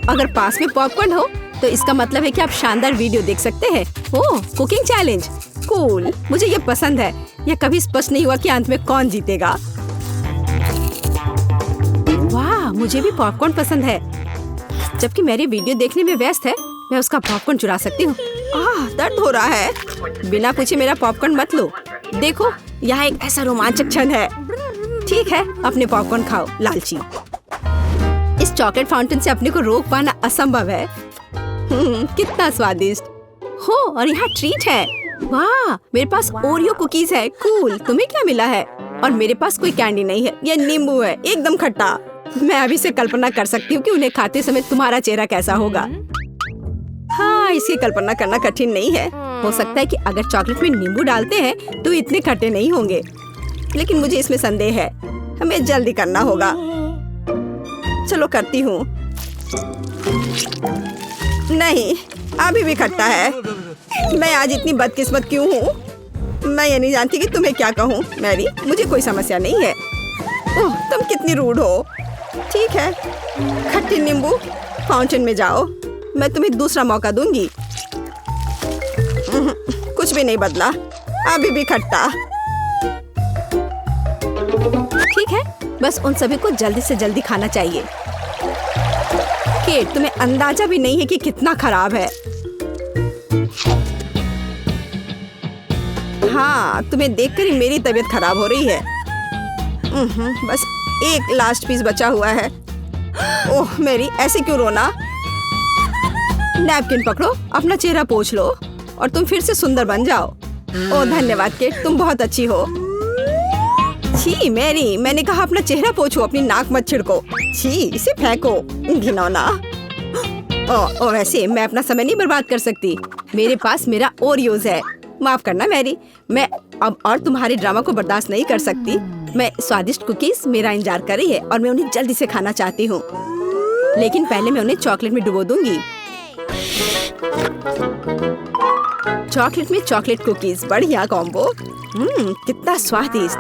अगर पास में पॉपकॉर्न हो तो इसका मतलब है कि आप शानदार वीडियो देख सकते हैं। ओह, कुकिंग चैलेंज। कूल, मुझे ये पसंद है। यह कभी स्पष्ट नहीं हुआ कि अंत में कौन जीतेगा। वाह, मुझे भी पॉपकॉर्न पसंद है। जबकि मेरी वीडियो देखने में व्यस्त है, मैं उसका पॉपकॉर्न चुरा सकती हूँ। दर्द हो रहा है। बिना पूछे मेरा पॉपकॉर्न मत लो। देखो, यहाँ एक ऐसा रोमांचक क्षण है। ठीक है, अपने पॉपकॉर्न खाओ लालची। इस चॉकलेट फाउंटेन से अपने को रोक पाना असंभव है। कितना स्वादिष्ट हो। और यहाँ ट्रीट है। वाह, मेरे पास ओरियो कुकीज है। कूल, तुम्हें क्या मिला है? और मेरे पास कोई कैंडी नहीं है। यह नींबू है, एकदम खट्टा। मैं अभी से कल्पना कर सकती हूँ कि उन्हें खाते समय तुम्हारा चेहरा कैसा होगा। हाँ, इसकी कल्पना करना कठिन नहीं है। हो सकता है कि अगर चॉकलेट में नींबू डालते हैं तो इतने खट्टे नहीं होंगे, लेकिन मुझे इसमें संदेह है। हमें जल्दी करना होगा। चलो करती हूँ। नहीं, अभी भी खट्टा है। मैं आज इतनी बदकिस्मत क्यों हूँ? मैं ये नहीं जानती कि तुम्हें क्या कहूँ। मैरी, मुझे कोई समस्या नहीं है। ओह, तुम कितनी रूड हो। ठीक है, खट्टे नींबू, फाउंटेन में जाओ। मैं तुम्हें दूसरा मौका दूंगी। कुछ भी नहीं बदला, अभी भी खट्टा। ठीक है, बस उन सभी को जल्दी से जल्दी खाना चाहिए। केट, तुम्हें अंदाजा भी नहीं है कि कितना खराब है। हाँ, तुम्हें देखकर ही मेरी तबीयत खराब हो रही है। बस एक लास्ट पीस बचा हुआ है। ओह मैरी, ऐसे क्यों रोना? नैपकिन पकड़ो, अपना चेहरा पोंछ लो और तुम फिर से सुंदर बन जाओ। ओह धन्यवाद केट, तुम बहुत अच्छी हो। छी मैरी, मैंने कहा अपना चेहरा पोंछो, अपनी नाक मत छिड़को। छी, इसे फेंको, घिनौना। ओ वैसे मैं अपना समय नहीं बर्बाद कर सकती, मेरे पास मेरा ओरियोज है। माफ करना मैरी, मैं अब और तुम्हारे ड्रामा को बर्दाश्त नहीं कर सकती। मैं स्वादिष्ट कुकीज मेरा इंतजार कर रही है और मैं उन्हें जल्दी से खाना चाहती हूँ, लेकिन पहले मैं उन्हें चॉकलेट में डुबो दूंगी। चॉकलेट में चॉकलेट कुकीज, बढ़िया कॉम्बो। कितना स्वादिष्ट।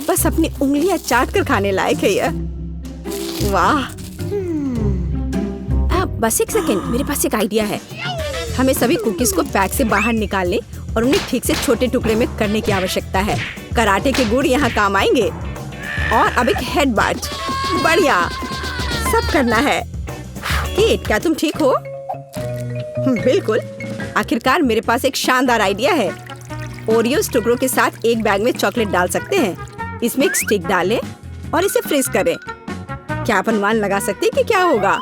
बस अपनी उंगलियां चाट कर खाने लायक है यह। वाह। बस एक सेकेंड, मेरे पास एक आइडिया है। हमें सभी कुकीज को पैक से बाहर निकालने और उन्हें ठीक से छोटे टुकड़े में करने की आवश्यकता है। कराटे के गुण यहाँ काम आएंगे। और अब एक हेड बाट, बढ़िया, सब करना है। केट, क्या तुम ठीक हो? बिल्कुल, आखिरकार मेरे पास एक शानदार आइडिया है। ओरियोस टुकड़ों के साथ एक बैग में चॉकलेट डाल सकते हैं। इसमें एक स्टिक डालें और इसे फ्रीज करें। क्या आप अनुमान लगा सकते हैं कि क्या होगा?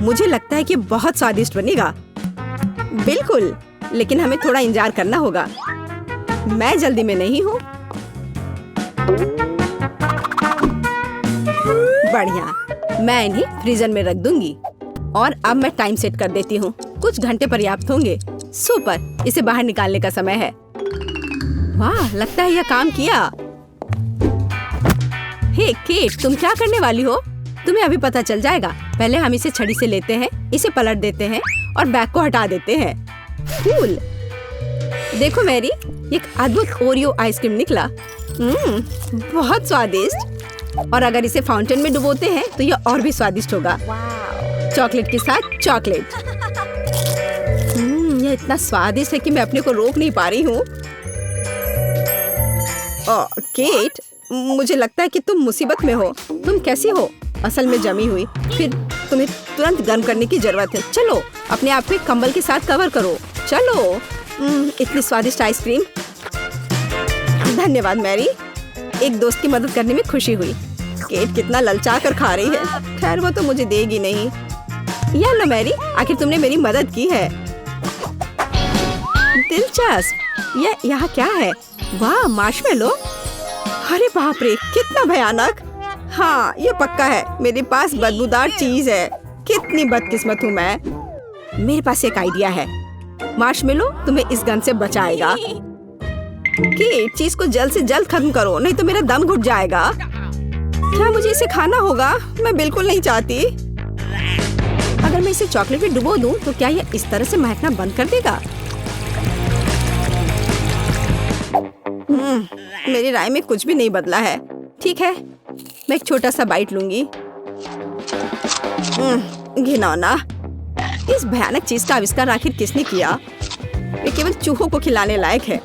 मुझे लगता है कि बहुत स्वादिष्ट बनेगा। बिल्कुल, लेकिन हमें थोड़ा इंतजार करना होगा। मैं जल्दी में नहीं हूँ। बढ़िया, मैं इन्हें फ्रीजर में रख दूंगी और अब मैं टाइम सेट कर देती हूँ। कुछ घंटे पर्याप्त होंगे। सुपर, इसे बाहर निकालने का समय है। वाह, लगता है यह काम किया। हे केट, तुम क्या करने वाली हो? तुम्हें अभी पता चल जाएगा। पहले हम इसे छड़ी से लेते हैं, इसे पलट देते हैं और बैग को हटा देते हैं। कूल। देखो मैरी, एक अद्भुत ओरियो आइसक्रीम निकला। बहुत स्वादिष्ट। और अगर इसे फाउंटेन में डुबोते हैं तो यह और भी स्वादिष्ट होगा। चॉकलेट के साथ चॉकलेट। यह इतना स्वादिष्ट है कि मैं अपने को रोक नहीं पा रही हूँ। केट, मुझे लगता है कि तुम मुसीबत में हो। तुम कैसी हो? असल में जमी हुई, फिर तुम्हें तुरंत गर्म करने की जरूरत है। चलो, अपने आप को एक कंबल के साथ कवर करो। चलो। इतनी स्वादिष्ट आइसक्रीम। धन्यवाद मैरी, एक दोस्त की मदद करने में खुशी हुई। केट कितना ललचा कर खा रही है। खैर, वो तो मुझे देगी नहीं। या लो मैरी, आखिर तुमने मेरी मदद की है। दिलचस्प। यह यहाँ क्या है? वाह, मार्शमेलो। अरे बाप रे, कितना भयानक। हाँ, ये पक्का है, मेरे पास बदबूदार चीज है। कितनी बदकिस्मत हूँ मैं। मेरे पास एक आइडिया है। मार्शमेलो तुम्हें इस गन से बचाएगा। केट, चीज को जल्द से जल्द खत्म करो, नहीं तो मेरा दम घुट जाएगा। क्या मुझे इसे खाना होगा? मैं बिल्कुल नहीं चाहती। अगर मैं इसे चॉकलेट में डुबो दूं, तो क्या यह इस तरह से महकना बंद कर देगा? मेरी राय में कुछ भी नहीं बदला है। ठीक है, मैं एक छोटा सा बाइट लूंगी। घिनौना। इस भयानक चीज का आविष्कार आखिर किसने किया? ये केवल चूहों को खिलाने लायक है।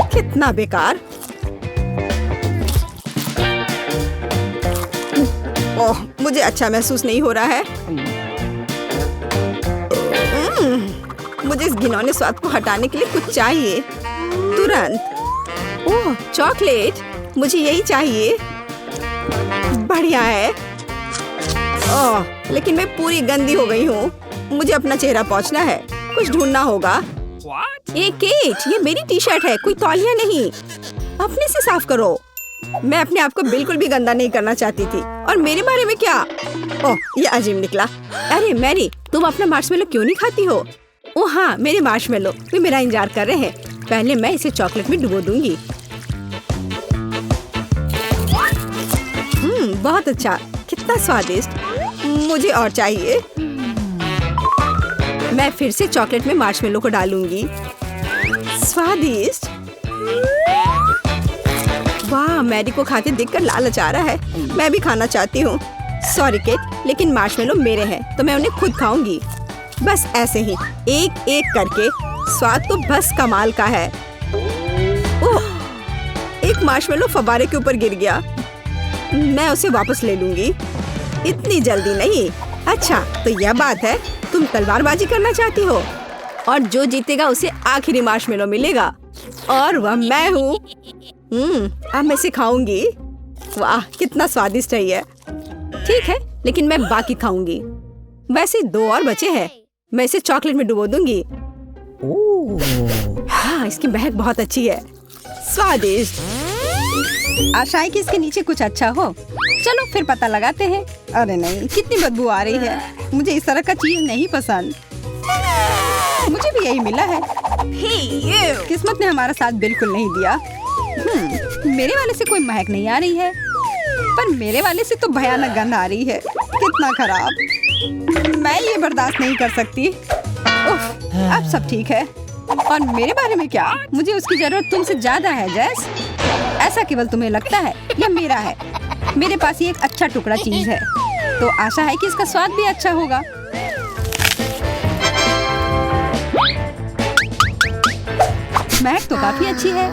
कितना बेकार। ओह, मुझे अच्छा महसूस नहीं हो रहा है। मुझे इस घिनौने स्वाद को हटाने के लिए कुछ चाहिए, तुरंत। ओह, चॉकलेट, मुझे यही चाहिए। बढ़िया है। ओह, लेकिन मैं पूरी गंदी हो गई हूँ। मुझे अपना चेहरा पोंछना है, कुछ ढूंढना होगा। ए केट, ये मेरी टी शर्ट है, कोई तौलिया नहीं। अपने से साफ करो। मैं अपने आप को बिल्कुल भी गंदा नहीं करना चाहती थी। और मेरे बारे में क्या? ओह, ये अजीब निकला। अरे मैरी, तुम अपना मार्शमेलो क्यों नहीं खाती हो? ओह हाँ, मेरे मार्शमेलो, वे मेरा इंतजार कर रहे हैं। पहले मैं इसे चॉकलेट में डुबो दूंगी। बहुत अच्छा, कितना स्वादिष्ट। मुझे और चाहिए। मैं फिर से चॉकलेट में मार्शमेलो को डालूंगी। स्वादिष्ट। वाह, मैरी को खाते देखकर लालच आ रहा है। मैं भी खाना चाहती हूँ। सॉरी केट, लेकिन मार्शमेलो मेरे हैं तो मैं उन्हें खुद खाऊंगी। बस ऐसे ही, एक एक करके। स्वाद तो बस कमाल का है। ओह, एक मार्शमेलो फव्वारे के ऊपर गिर गया। मैं उसे वापस ले लूंगी। इतनी जल्दी नहीं। अच्छा, तो यह बात है, तुम तलवारबाजी करना चाहती हो और जो जीतेगा उसे आखिरी मार्शमेलो मिलेगा और वह मैं हूँ। अब मैं इसे खाऊंगी। वाह, कितना स्वादिष्ट है ये। ठीक है, लेकिन मैं बाकी खाऊंगी। वैसे 2 और बचे हैं। मैं इसे चॉकलेट में डुबो दूंगी। हाँ, इसकी महक बहुत अच्छी है, स्वादिष्ट। आशा है कि इसके नीचे कुछ अच्छा हो। चलो फिर पता लगाते हैं। अरे नहीं, कितनी बदबू आ रही है। मुझे इस तरह का चीज नहीं पसंद। मुझे भी यही मिला है। किस्मत ने हमारा साथ बिल्कुल नहीं दिया। मेरे वाले से कोई महक नहीं आ रही है, पर मेरे वाले से तो भयानक गंध आ रही है। कितना खराब। मैं ये बर्दाश्त नहीं कर सकती। उफ, अब सब ठीक है। और मेरे बारे में क्या? मुझे उसकी जरूरत तुमसे ज्यादा है जैस। ऐसा केवल तुम्हें लगता है या मेरा है? मेरे पास ये एक अच्छा टुकड़ा चीज है, तो आशा है कि इसका स्वाद भी अच्छा होगा। महक तो काफी अच्छी है।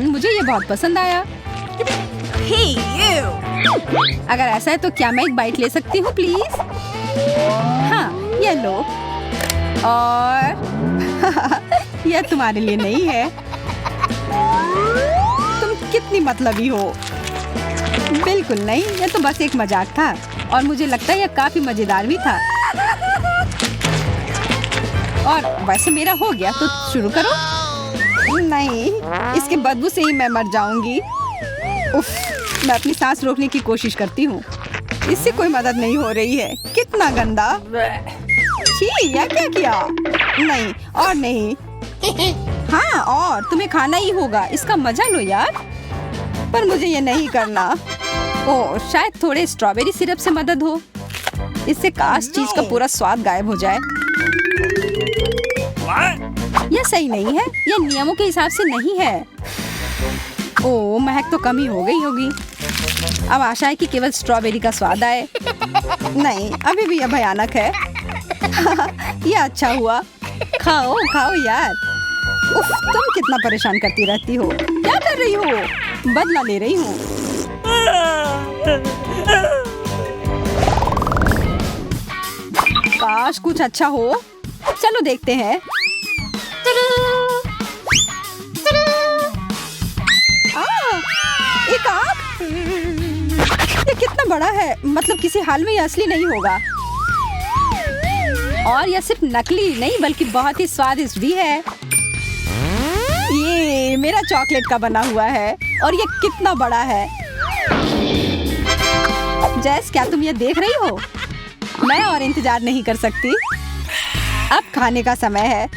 मुझे ये बहुत पसंद आया। अगर ऐसा है तो क्या मैं एक बाइट ले सकती हूँ प्लीज? हाँ, ये लो। और यह तुम्हारे लिए नहीं है। तुम कितनी मतलबी हो। बिल्कुल नहीं, यह तो बस एक मजाक था और मुझे लगता है यह काफी मजेदार भी था। और वैसे मेरा हो गया, तो शुरू करो। नहीं, इसके बदबू से ही मैं मर जाऊंगी। उफ, मैं अपनी सांस रोकने की कोशिश करती हूँ। इससे कोई मदद नहीं हो रही है। कितना गंदा। छी, यह क्या किया? नहीं, और नहीं। हाँ, और तुम्हें खाना ही होगा। इसका मजा लो यार। पर मुझे ये नहीं करना। ओह, शायद थोड़े स्ट्रॉबेरी सिरप से मदद हो। इससे काश चीज का पूरा स्वाद गायब हो जाए। यह सही नहीं है। यह नियमों के हिसाब से नहीं है। ओह, महक तो कम ही हो गई होगी। अब आशा है कि केवल स्ट्रॉबेरी का स्वाद आए। नहीं, अभी भी यह भयानक है। यह अच्छा हुआ। खाओ खाओ यार। उफ, तुम कितना परेशान करती रहती हो। क्या कर रही हो? बदला ले रही हूँ। काश कुछ अच्छा हो। चलो देखते हैं। एक आँख। ये कितना बड़ा है। मतलब किसी हाल में ये असली नहीं होगा। और यह सिर्फ नकली नहीं बल्कि बहुत ही स्वादिष्ट भी है। ये मेरा चॉकलेट का बना हुआ है और ये कितना बड़ा है। जैस, क्या तुम ये देख रही हो? मैं और इंतजार नहीं कर सकती। अब खाने का समय है।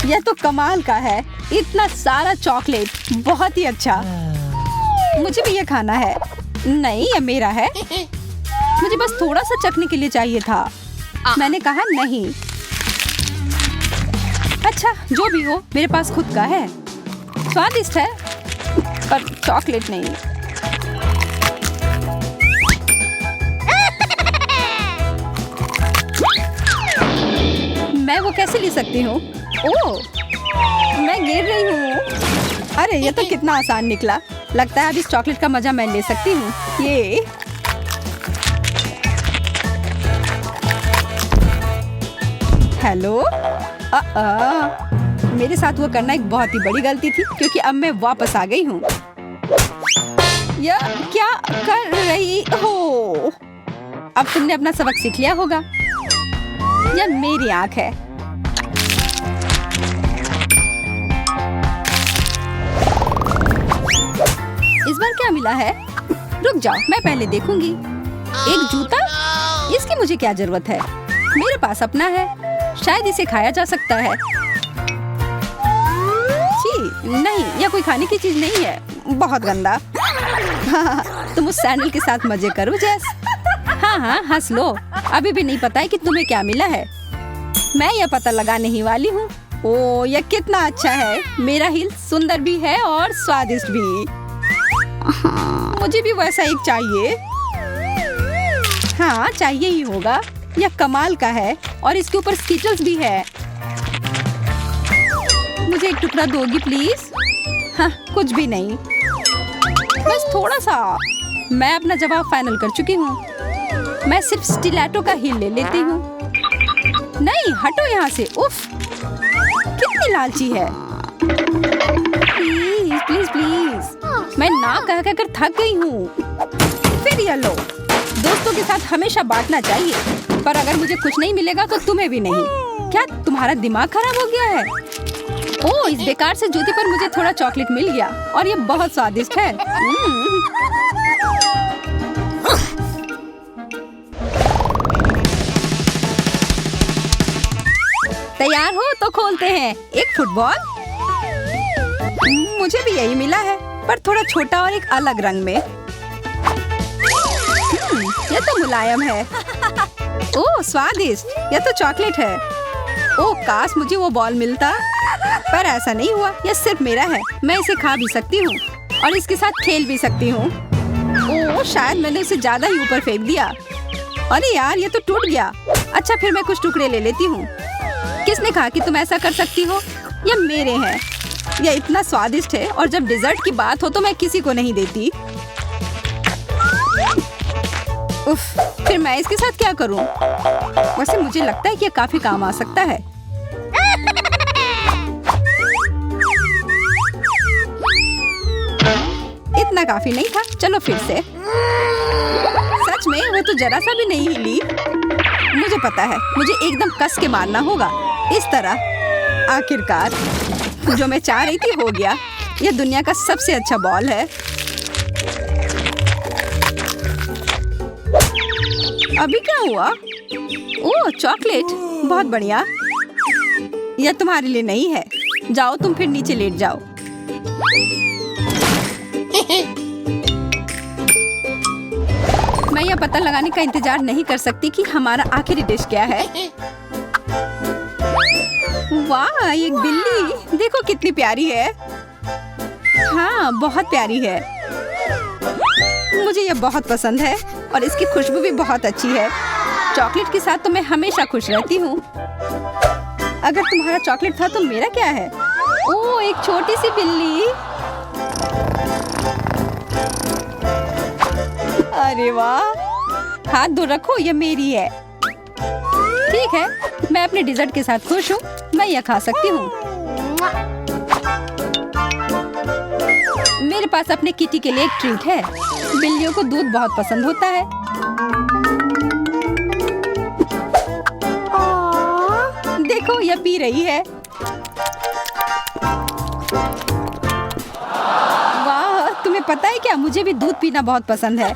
यह तो कमाल का है। इतना सारा चॉकलेट, बहुत ही अच्छा। मुझे भी ये खाना है। नहीं, ये मेरा है। मुझे बस थोड़ा सा चखने के लिए चाहिए था। मैंने कहा नहीं। अच्छा, जो भी हो, मेरे पास खुद का है। स्वादिष्ट है, पर चॉकलेट नहीं। मैं वो कैसे ले सकती हूँ? ओह, मैं गिर रही हूँ। अरे, ये तो कितना आसान निकला। लगता है अब इस चॉकलेट का मजा मैं ले सकती हूँ। ये हेलो। मेरे साथ वो करना एक बहुत ही बड़ी गलती थी, क्योंकि अब मैं वापस आ गई हूँ। यह क्या कर रही हो? अब तुमने अपना सबक सीख लिया होगा। यह मेरी आँख है। इस बार क्या मिला है? रुक जाओ, मैं पहले देखूंगी। एक जूता? इसकी मुझे क्या जरूरत है? मेरे पास अपना है। शायद इसे खाया जा सकता है। छी, नहीं, यह कोई खाने की चीज नहीं है। बहुत गंदा। तुम उस सैंडल के साथ मजे करो जैस। हाँ हाँ, हंस लो। अभी भी नहीं पता है कि तुम्हें क्या मिला है। मैं यह पता लगाने ही वाली हूँ। ओह, यह कितना अच्छा है। मेरा हिल सुंदर भी है और स्वादिष्ट भी। मुझे भी वैसा एक चाहिए। हाँ, चाहिए ही होगा। यह कमाल का है और इसके ऊपर स्कीटल्स भी है। मुझे एक टुकड़ा दोगी प्लीज? हाँ, कुछ भी नहीं, बस थोड़ा सा। मैं अपना जवाब फाइनल कर चुकी हूँ। मैं सिर्फ स्टिलेटो का हील ले लेती हूँ। नहीं, हटो यहाँ से। उफ, कितनी लालची है। प्लीज प्लीज प्लीज, मैं ना कह कर थक गई हूँ। फिर ये लो। दोस्तों के साथ हमेशा बांटना चाहिए, पर अगर मुझे कुछ नहीं मिलेगा तो तुम्हें भी नहीं। क्या तुम्हारा दिमाग खराब हो गया है? ओह, इस बेकार से जूते पर मुझे थोड़ा चॉकलेट मिल गया और ये बहुत स्वादिष्ट है। तैयार हो तो खोलते हैं। एक फुटबॉल। मुझे भी यही मिला है, पर थोड़ा छोटा और एक अलग रंग में। यह तो मुलायम है। ओह स्वादिष्ट, यह तो चॉकलेट है। ओह काश मुझे वो बॉल मिलता, पर ऐसा नहीं हुआ। यह सिर्फ मेरा है, मैं इसे खा भी सकती हूँ और इसके साथ खेल भी सकती हूँ। ओह शायद मैंने उसे ज्यादा ही ऊपर फेंक दिया। अरे यार, ये तो टूट गया। अच्छा, फिर मैं कुछ टुकड़े ले लेती हूँ। किसने कहा कि तुम ऐसा कर सकती हो? ये मेरे हैं। यह इतना स्वादिष्ट है और जब डिजर्ट की बात हो तो मैं किसी को नहीं देती। उफ, फिर मैं इसके साथ क्या करूं? वैसे मुझे लगता है कि यह काफी काम आ सकता है। इतना काफी नहीं था। चलो फिर से। सच में वो तो जरा सा भी नहीं हिली। मुझे पता है, मुझे एकदम कस के मारना होगा। इस तरह। आखिरकार जो मैं चाह रही थी हो गया। यह दुनिया का सबसे अच्छा बॉल है। अभी क्या हुआ? ओह चॉकलेट, बहुत बढ़िया। यह तुम्हारे लिए नहीं है। जाओ तुम फिर नीचे लेट जाओ। मैं यह पता लगाने का इंतजार नहीं कर सकती कि हमारा आखिरी डिश क्या है। वाह, एक बिल्ली। देखो कितनी प्यारी है। हाँ, बहुत प्यारी है। मुझे यह बहुत पसंद है और इसकी खुशबू भी बहुत अच्छी है। चॉकलेट के साथ तो मैं हमेशा खुश रहती हूँ। अगर तुम्हारा चॉकलेट था तो मेरा क्या है? ओह, एक छोटी सी बिल्ली। अरे वाह, हाथ दूर रखो, ये मेरी है। ठीक है, मैं अपने डिजर्ट के साथ खुश हूँ। मैं यह खा सकती हूँ। मेरे पास अपने किटी के लिए एक ट्रीट है। बिल्लियों को दूध बहुत पसंद होता है। देखो, यह पी रही है। वाह, तुम्हें पता है क्या, मुझे भी दूध पीना बहुत पसंद है।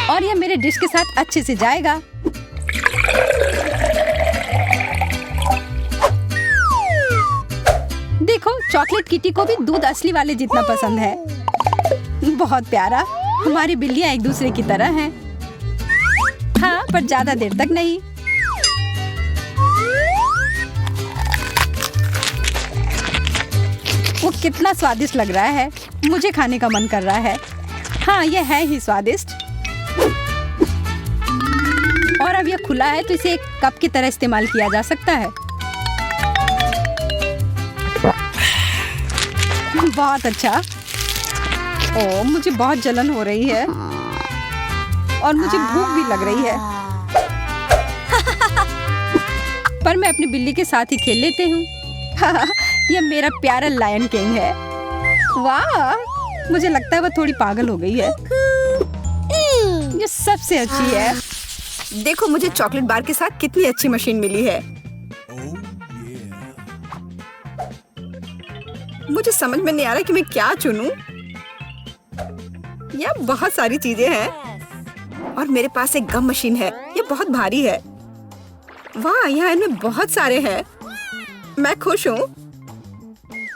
और यह मेरे डिश के साथ अच्छे से जाएगा। देखो, चॉकलेट किटी को भी दूध असली वाले जितना पसंद है। बहुत प्यारा। हमारी बिल्लियां एक दूसरे की तरह हैं। हाँ, पर ज्यादा देर तक नहीं। वो कितना स्वादिष्ट लग रहा है। मुझे खाने का मन कर रहा है। हाँ, यह है ही स्वादिष्ट। और अब यह खुला है तो इसे एक कप की तरह इस्तेमाल किया जा सकता है। बहुत अच्छा। ओह, मुझे बहुत जलन हो रही है और मुझे भूख भी लग रही है। पर मैं अपनी बिल्ली के साथ ही खेल लेती हूँ। यह मेरा प्यारा लायन किंग है। वाह, मुझे लगता है वह थोड़ी पागल हो गई है। ये सबसे अच्छी है। देखो, मुझे चॉकलेट बार के साथ कितनी अच्छी मशीन मिली है। मुझे समझ में नहीं आ रहा कि मैं क्या चुनूं। यह बहुत सारी चीजें हैं और मेरे पास एक गम मशीन है। यह बहुत भारी है। वाह, यहाँ इनमें बहुत सारे हैं। मैं खुश हूँ।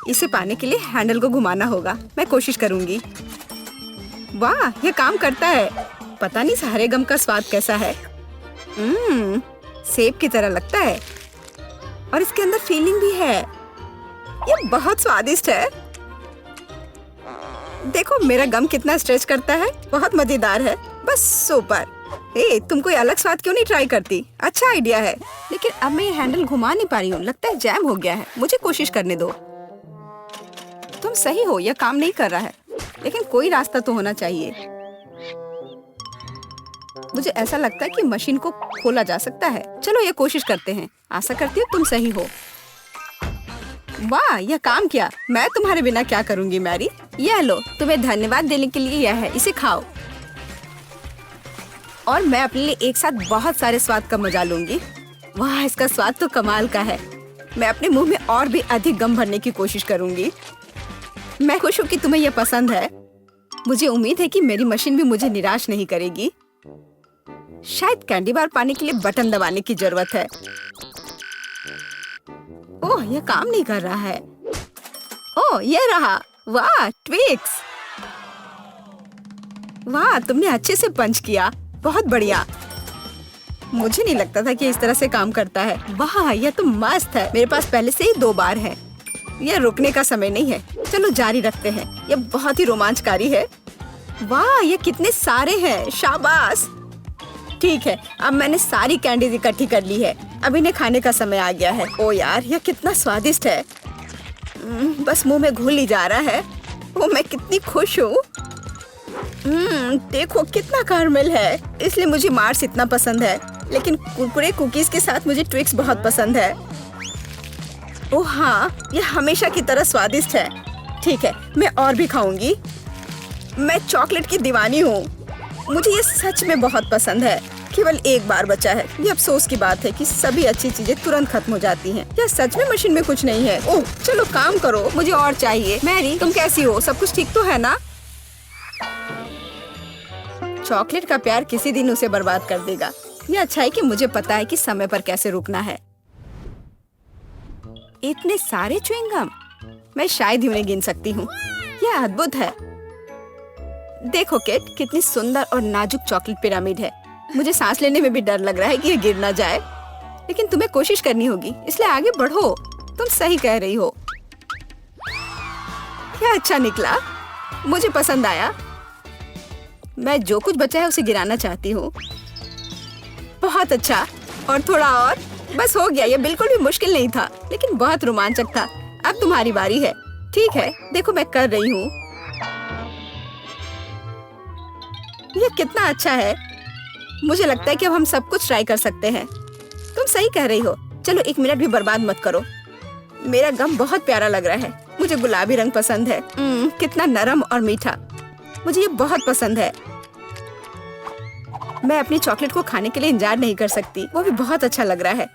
इसे पाने के लिए हैंडल को घुमाना होगा। मैं कोशिश करूंगी। वाह, यह काम करता है। पता नहीं सारे गम का स्वाद कैसा है। सेब की तरह लगता है और इसके अंदर फीलिंग भी है। यह बहुत स्वादिष्ट है। देखो, मेरा गम कितना स्ट्रेच करता है। बहुत मजेदार है। बस सुपर। हे, तुम कोई अलग स्वाद क्यों नहीं ट्राई करती? अच्छा आइडिया है। लेकिन अब मैं ये हैंडल घुमा नहीं पा रही हूँ। लगता है जैम हो गया है। मुझे कोशिश करने दो। तुम सही हो, यह काम नहीं कर रहा है, लेकिन कोई रास्ता तो होना चाहिए। मुझे ऐसा लगता है कि मशीन को खोला जा सकता है। चलो ये कोशिश करते हैं। आशा करती हूँ तुम सही हो। वाह, यह काम किया। मैं तुम्हारे बिना क्या करूँगी मैरी। यह लो, तुम्हें धन्यवाद देने के लिए यह है, इसे खाओ। और मैं अपने लिए एक साथ बहुत सारे स्वाद का मजा लूंगी। वाह, इसका स्वाद तो कमाल का है। मैं अपने मुंह में और भी अधिक गम भरने की कोशिश करूंगी। मैं खुश हूँ कि तुम्हें यह पसंद है। मुझे उम्मीद है कि मेरी मशीन भी मुझे निराश नहीं करेगी। शायद कैंडी बार पाने के लिए बटन दबाने की जरूरत है। ओह, यह काम नहीं कर रहा है। ओह, यह रहा। वाह, ट्विक्स। वाह, तुमने अच्छे से पंच किया। बहुत बढ़िया। मुझे नहीं लगता था कि इस तरह से काम करता है। वाह, यह तो मस्त है। मेरे पास पहले से ही 2 बार है। यह रुकने का समय नहीं है। चलो जारी रखते हैं। यह बहुत ही रोमांचकारी है। वाह, ये कितने सारे हैं। शाबाश। ठीक है, अब मैंने सारी कैंडीज इकट्ठी कर ली है। अब इन्हें खाने का समय आ गया है। ओ यार, यह कितना स्वादिष्ट है। बस मुंह में घुल ही जा रहा है। ओ, मैं कितनी खुश हूँ। देखो कितना कैरमल है। इसलिए मुझे मार्स इतना पसंद है। लेकिन कुरकुरे कुकीज के साथ मुझे ट्विक्स बहुत पसंद है। ओह हाँ, यह हमेशा की तरह स्वादिष्ट है। ठीक है, मैं और भी खाऊंगी। मैं चॉकलेट की दीवानी हूँ। मुझे ये सच में बहुत पसंद है। केवल एक बार बचा है। ये अफसोस की बात है कि सभी अच्छी चीजें तुरंत खत्म हो जाती हैं। क्या सच में मशीन में कुछ नहीं है? ओह, चलो काम करो, मुझे और चाहिए। मैरी, तुम कैसी हो? सब कुछ ठीक तो है ना? चॉकलेट का प्यार किसी दिन उसे बर्बाद कर देगा। ये अच्छा है कि मुझे पता है कि समय पर कैसे रुकना है। इतने सारे च्युइंगम, मैं शायद ही उन्हें गिन सकती हूँ। यह अद्भुत है। देखो किट, कितनी सुंदर और नाजुक चॉकलेट पिरामिड है। मुझे सांस लेने में भी डर लग रहा है कि यह गिर ना जाए। लेकिन तुम्हें कोशिश करनी होगी, इसलिए आगे बढ़ो। तुम सही कह रही हो। क्या अच्छा निकला, मुझे पसंद आया। मैं जो कुछ बचा है उसे गिराना चाहती हूँ। बहुत अच्छा, और थोड़ा और। बस हो गया। ये बिल्कुल भी मुश्किल नहीं था, लेकिन बहुत रोमांचक था। अब तुम्हारी बारी है। ठीक है, देखो मैं कर रही हूँ। ये कितना अच्छा है। मुझे लगता है कि अब हम सब कुछ ट्राई कर सकते हैं। तुम सही कह रही हो। चलो 1 मिनट भी बर्बाद मत करो। मेरा गम बहुत प्यारा लग रहा है। मुझे गुलाबी रंग पसंद है। कितना नरम और मीठा। मुझे ये बहुत पसंद है। मैं अपनी चॉकलेट को खाने के लिए इंतजार नहीं कर सकती। वो भी बहुत अच्छा लग रहा है।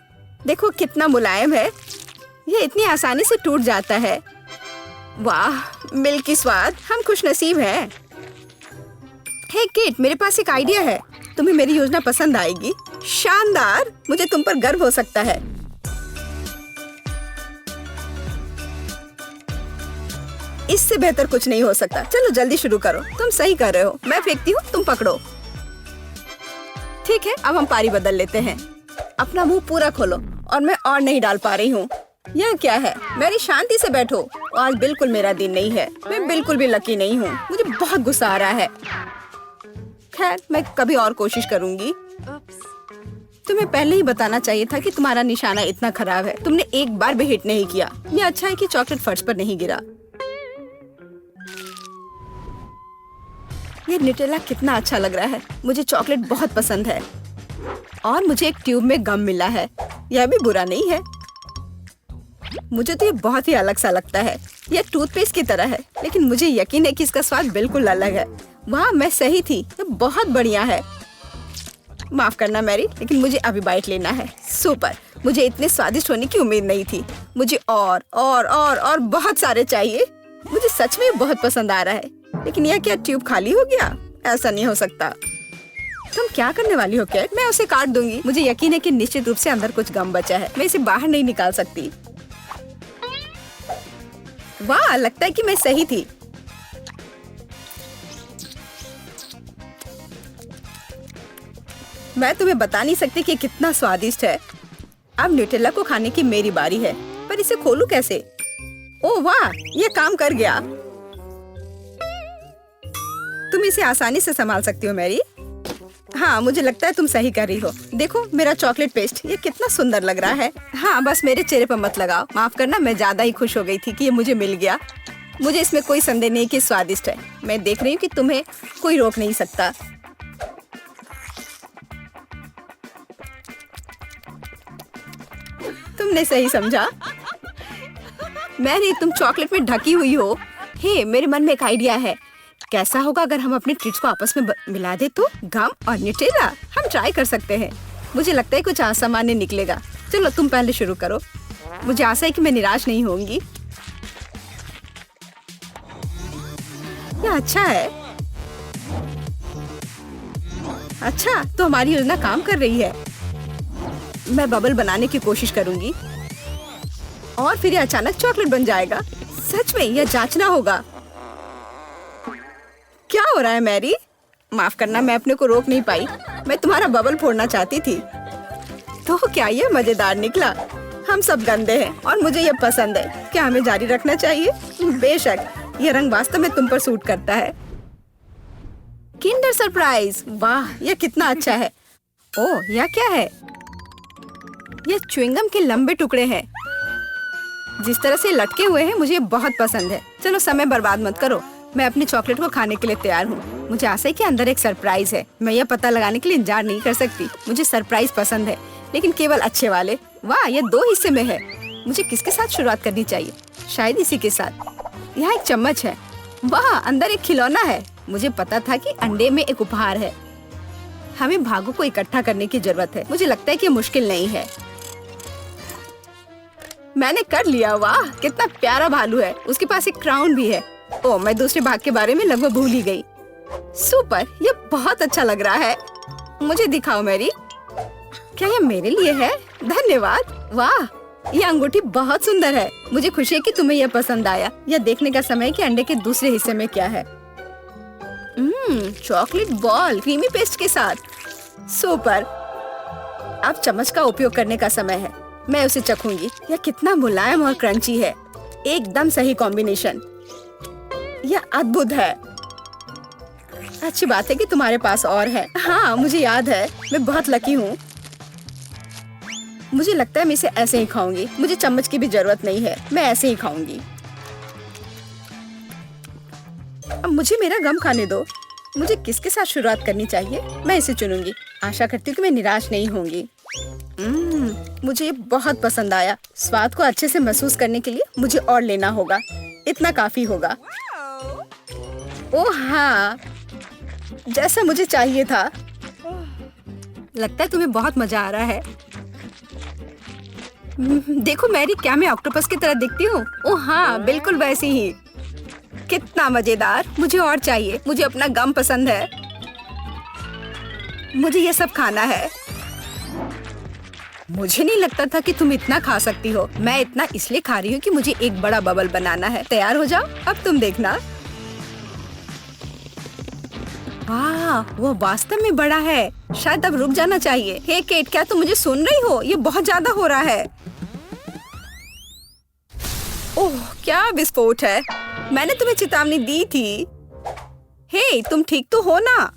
देखो कितना मुलायम है। ये इतनी आसानी से टूट जाता है। वाह, मिल्की स्वाद। हम खुशनसीब हैं। हे किट, मेरे पास एक आइडिया है। तुम्हें मेरी योजना पसंद आएगी। शानदार, मुझे तुम पर गर्व हो सकता है। इससे बेहतर कुछ नहीं हो सकता। चलो जल्दी शुरू करो। तुम सही कर रहे हो। मैं फेंकती हूँ, तुम पकड़ो। ठीक है, अब हम पारी बदल लेते हैं। अपना मुंह पूरा खोलो। और मैं और नहीं डाल पा रही हूँ। यह क्या है? मेरी शांति से बैठो। आज बिल्कुल मेरा दिन नहीं है। मैं बिल्कुल भी लकी नहीं हूँ। मुझे बहुत गुस्सा आ रहा है। खैर, मैं कभी और कोशिश करूँगी। तुम्हें पहले ही बताना चाहिए था कि तुम्हारा निशाना इतना खराब है। तुमने एक बार भी हिट नहीं किया। यह अच्छा है कि चॉकलेट फर्श पर नहीं गिरा। ये न्यूटेला कितना अच्छा लग रहा है। मुझे चॉकलेट बहुत पसंद है। और मुझे एक ट्यूब में गम मिला है। यह भी बुरा नहीं है। मुझे तो ये बहुत ही अलग सा लगता है। यह टूथपेस्ट की तरह है, लेकिन मुझे यकीन है कि इसका स्वाद बिल्कुल अलग है। वाह, मैं सही थी। ये बहुत बढ़िया है। माफ करना मैरी, लेकिन मुझे अभी बाइट लेना है। सुपर, मुझे इतने स्वादिष्ट होने की उम्मीद नहीं थी। मुझे और बहुत सारे चाहिए। मुझे सच में बहुत पसंद आ रहा है। लेकिन यह क्या ट्यूब खाली हो गया? ऐसा नहीं हो सकता। तुम क्या करने वाली हो कैट? मैं उसे काट दूंगी। मुझे यकीन है कि निश्चित रूप से अंदर कुछ गम बचा है। मैं इसे बाहर नहीं निकाल सकती। वाह, लगता है कि मैं सही थी। मैं तुम्हें बता नहीं सकती कि कितना स्वादिष्ट है। अब न्यूटेला को खाने की मेरी बारी है, पर इसे खोलूं कैसे? ओह वाह, ये काम कर गया। तुम इसे आसानी से संभाल सकती हो मैरी। हाँ, मुझे लगता है तुम सही कर रही हो। देखो मेरा चॉकलेट पेस्ट, ये कितना सुंदर लग रहा है। हाँ, बस मेरे चेहरे पर मत लगाओ। माफ करना, मैं ज्यादा ही खुश हो गई थी कि ये मुझे मिल गया। मुझे इसमें कोई संदेह नहीं कि स्वादिष्ट है। मैं देख रही हूँ कि तुम्हें कोई रोक नहीं सकता। तुमने सही समझा। मैरी, तुम चॉकलेट में ढकी हुई हो। हे, मेरे मन में एक आइडिया है। कैसा होगा अगर हम अपने ट्रीट्स को आपस में मिला दे तो? गम और न्यूटेला, हम ट्राई कर सकते हैं। मुझे लगता है कुछ असामान्य निकलेगा। चलो तुम पहले शुरू करो। मुझे आशा है कि मैं निराश नहीं होंगी। यह अच्छा है। अच्छा, तो हमारी योजना काम कर रही है। मैं बबल बनाने की कोशिश करूंगी और फिर यह अचानक चॉकलेट बन जाएगा। सच में यह जांचना होगा। क्या हो रहा है मैरी? माफ करना, मैं अपने को रोक नहीं पाई। मैं तुम्हारा बबल फोड़ना चाहती थी। तो क्या ये मजेदार निकला? हम सब गंदे हैं और मुझे ये पसंद है। क्या हमें जारी रखना चाहिए? बेशक, ये रंग वास्तव में तुम पर सूट करता है। किंडर सरप्राइज, वाह, यह कितना अच्छा है। ओह, यह क्या है? यह च्युइंगम के लंबे टुकड़े हैं। जिस तरह से लटके हुए हैं मुझे बहुत पसंद है। चलो समय बर्बाद मत करो, मैं अपनी चॉकलेट को खाने के लिए तैयार हूँ। मुझे आशा है कि अंदर एक सरप्राइज है। मैं यह पता लगाने के लिए इंतजार नहीं कर सकती। मुझे सरप्राइज पसंद है, लेकिन केवल अच्छे वाले। वाह, यह 2 हिस्से में है। मुझे किसके साथ शुरुआत करनी चाहिए? शायद इसी के साथ। यहाँ एक चम्मच है। वाह, अंदर एक खिलौना है। मुझे पता था कि अंडे में एक उपहार है। हमें भागों को इकट्ठा करने की जरूरत है। मुझे लगता है कि मुश्किल नहीं है। मैंने कर लिया। वाह, कितना प्यारा भालू है। उसके पास एक क्राउन भी है। ओह, मैं दूसरे भाग के बारे में लगभग भूल ही गई। सुपर, ये बहुत अच्छा लग रहा है। मुझे दिखाओ मैरी। क्या ये मेरे लिए है? धन्यवाद। वाह, ये अंगूठी बहुत सुंदर है। मुझे खुशी है कि तुम्हें यह पसंद आया। यह देखने का समय है कि अंडे के दूसरे हिस्से में क्या है। चॉकलेट बॉल क्रीमी पेस्ट के साथ। सुपर। अब चम्मच का उपयोग करने का समय है। मैं उसे चखूंगी। यह कितना मुलायम और क्रंची है। एकदम सही कॉम्बिनेशन। यह अद्भुत है। अच्छी बात है कि तुम्हारे पास और है। हाँ, मुझे याद है। मैं बहुत लकी हूँ। मुझे लगता है मैं इसे ऐसे ही खाऊंगी। मुझे चम्मच की भी जरूरत नहीं है। मैं ऐसे ही खाऊंगी। अब मुझे मेरा गम खाने दो। मुझे किसके साथ शुरुआत करनी चाहिए? मैं इसे चुनूंगी। आशा करती हूँ कि मैं निराश नहीं होंगी। मुझे ये बहुत पसंद आया। स्वाद को अच्छे से महसूस करने के लिए मुझे और लेना होगा। इतना काफी होगा। ओह हाँ, जैसा मुझे चाहिए था। लगता है तुम्हें बहुत मजा आ रहा है। देखो मैरी, क्या मैं ऑक्टोपस की तरह दिखती हूँ? ओह हाँ, बिल्कुल वैसे ही। कितना मजेदार। मुझे और चाहिए। मुझे अपना गम पसंद है। मुझे ये सब खाना है। मुझे नहीं लगता था कि तुम इतना खा सकती हो। मैं इतना इसलिए खा रही हूँ कि मुझे एक बड़ा बबल बनाना है। तैयार हो जाओ, अब तुम देखना। वाह, वो वास्तव में बड़ा है। शायद अब रुक जाना चाहिए। हे केट, क्या तुम मुझे सुन रही हो? ये बहुत ज्यादा हो रहा है। ओह, क्या विस्फोट है। मैंने तुम्हें चेतावनी दी थी। हे, तुम ठीक तो हो ना?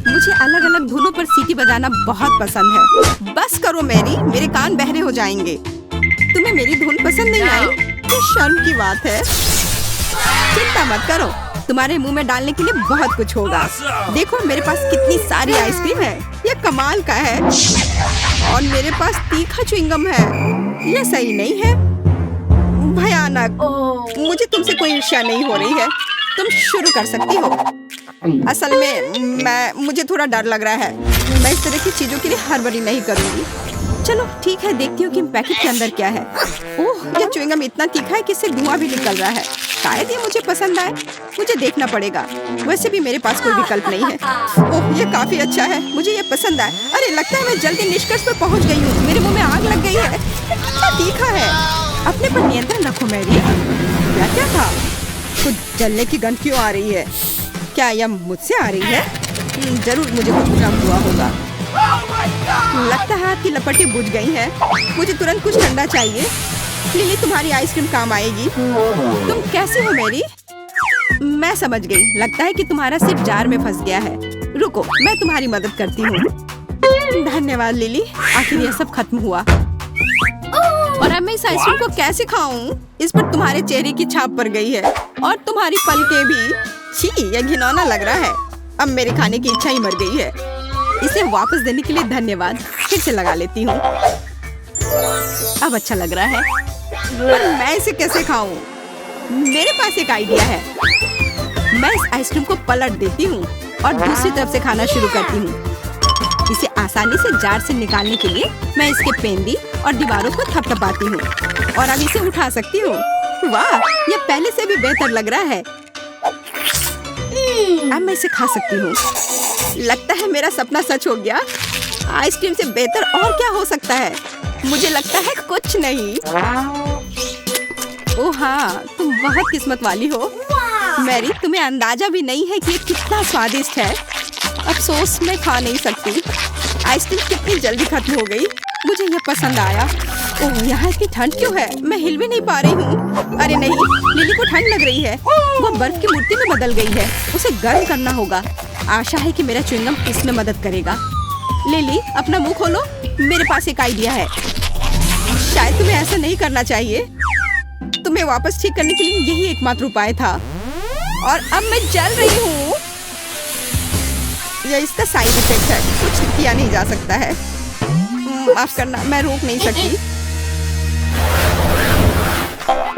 मुझे अलग अलग धुनों पर सीटी बजाना बहुत पसंद है। बस करो मैरी, मेरे कान बहरे हो जाएंगे। तुम्हें मेरी धुन पसंद नहीं आई? ये शर्म की बात है। चिंता मत करो, तुम्हारे मुंह में डालने के लिए बहुत कुछ होगा। देखो मेरे पास कितनी सारी आइसक्रीम है। यह कमाल का है। और मेरे पास तीखा च्युइंगम है। यह सही नहीं है। भयानक। मुझे तुमसे कोई ईर्ष्या नहीं हो रही है। तुम शुरू कर सकती हो। असल में मुझे थोड़ा डर लग रहा है। मैं इस तरह की चीजों के लिए हड़बड़ी नहीं करूंगी। चलो ठीक है, देखती हूँ कि पैकेट के अंदर क्या है। ओह, यह च्युइंगम इतना तीखा है कि इससे धुआं भी निकल रहा है। शायद ये मुझे पसंद आए। मुझे देखना पड़ेगा। वैसे भी मेरे पास कोई विकल्प नहीं है। ओह, ये काफी अच्छा है। मुझे ये पसंद आए। अरे, लगता है मैं जल्दी निष्कर्ष पर पहुंच गई हूँ। मेरे मुंह में आग लग गई है। कितना तीखा है। अपने पर नियंत्रण रखो मैरी। क्या था? कुछ जलने की गंध क्यों आ रही है? क्या यह मुझसे आ रही है? जरूर मुझे कुछ भ्रम हुआ होगा। लगता है आपकी लपटें बुझ गई हैं। मुझे तुरंत कुछ ठंडा चाहिए। लिली, तुम्हारी आइसक्रीम काम आएगी। तुम कैसे हो मैरी? मैं समझ गई। लगता है कि तुम्हारा सिर जार में फंस गया है। रुको, मैं तुम्हारी मदद करती हूँ। धन्यवाद लिली, आखिर यह सब खत्म हुआ। और अब मैं इस आइसक्रीम को कैसे खाऊं? इस पर तुम्हारे चेहरे की छाप पड़ गई है और तुम्हारी पलकें भी। छी, यह घिनौना लग रहा है। अब मेरे खाने की इच्छा ही मर गई है। इसे वापस देने के लिए धन्यवाद। फिर से लगा लेती हूँ। अब अच्छा लग रहा है, पर मैं इसे कैसे खाऊं? मेरे पास एक आइडिया है। मैं इस आइसक्रीम को पलट देती हूँ और दूसरी तरफ से खाना शुरू करती हूँ। इसे आसानी से जार से निकालने के लिए मैं इसके पेंदी और दीवारों को थपथपाती हूँ और अब इसे उठा सकती हूँ। वाह, ये पहले से भी बेहतर लग रहा है। अब मैं इसे खा सकती हूँ। लगता है मेरा सपना सच हो गया। आइसक्रीम से बेहतर और क्या हो सकता है? मुझे लगता है कुछ नहीं। ओह हाँ, तुम बहुत किस्मत वाली हो मैरी। तुम्हें अंदाजा भी नहीं है कि ये कितना स्वादिष्ट है। अफसोस मैं खा नहीं सकती। आइसक्रीम कितनी जल्दी खत्म हो गई। मुझे ये पसंद आया। ओह, यहाँ इतनी ठंड क्यों है? मैं हिल भी नहीं पा रही हूँ। अरे नहीं, लिली को ठंड लग रही है। वो बर्फ की मूर्ति में बदल गई है। उसे गर्म करना होगा। आशा है कि मेरा च्युइंगम इसमें मदद करेगा। लिली, अपना मुंह खोलो। मेरे पास एक आइडिया है। शायद तुम्हें ऐसा नहीं करना चाहिए। तुम्हें वापस ठीक करने के लिए यही एकमात्र उपाय था। और अब मैं जल रही हूँ। यह इसका साइड इफेक्ट है। कुछ किया नहीं जा सकता है। माफ करना, मैं रोक नहीं सकती।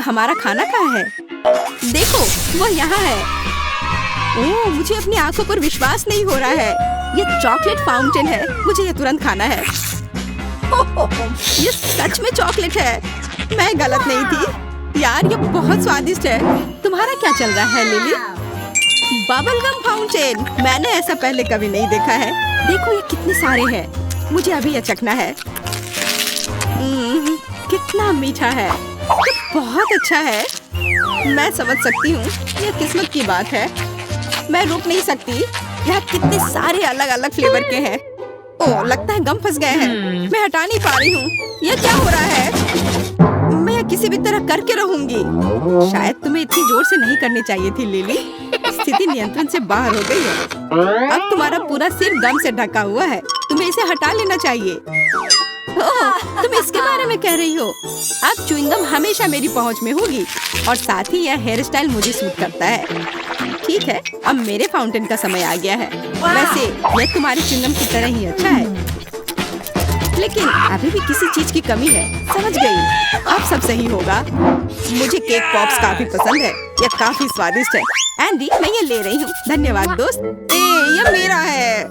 हमारा खाना कहाँ है? देखो, वो यहाँ है। ओह, मुझे अपनी आंखों पर विश्वास नहीं हो रहा है। ये चॉकलेट फाउंटेन है। मुझे ये तुरंत खाना है। ये सच में चॉकलेट है। मैं गलत नहीं थी। यार, ये बहुत स्वादिष्ट है। तुम्हारा क्या चल रहा है लिली? Bubble gum fountain. मैंने ऐसा पहले कभी नहीं देखा है। देखो, ये कितने सारे हैं। मुझे अभी ये चखना है। कितना मीठा है। ये बहुत अच्छा है। मैं समझ सकती हूँ, ये किस्मत की बात है। मैं रुक नहीं सकती। यहाँ कितने सारे अलग अलग फ्लेवर के हैं। ओह, लगता है गम फंस गए हैं। मैं हटा नहीं पा रही हूँ। ये क्या हो रहा है? मैं यह किसी भी तरह करके रहूंगी। शायद तुम्हें इतनी जोर से नहीं करनी चाहिए थी लिली। स्थिति नियंत्रण से बाहर हो गई है। अब तुम्हारा पूरा सिर गम से ढका हुआ है। तुम्हें इसे हटा लेना चाहिए। ओह, तुम इसके बारे में कह रही हो? अब च्युइंगम हमेशा मेरी पहुंच में होगी और साथ ही यह हेयर स्टाइल मुझे सूट करता है। ठीक है, अब मेरे फाउंटेन का समय आ गया है। वैसे यह तुम्हारे च्युइंगम की तरह ही अच्छा है, लेकिन अभी भी किसी चीज की कमी है। समझ गई, अब सब सही होगा। मुझे केक पॉप्स काफी पसंद है। यह काफी स्वादिष्ट है। एंडी, मैं ये ले रही हूँ। धन्यवाद दोस्त। ये मेरा है।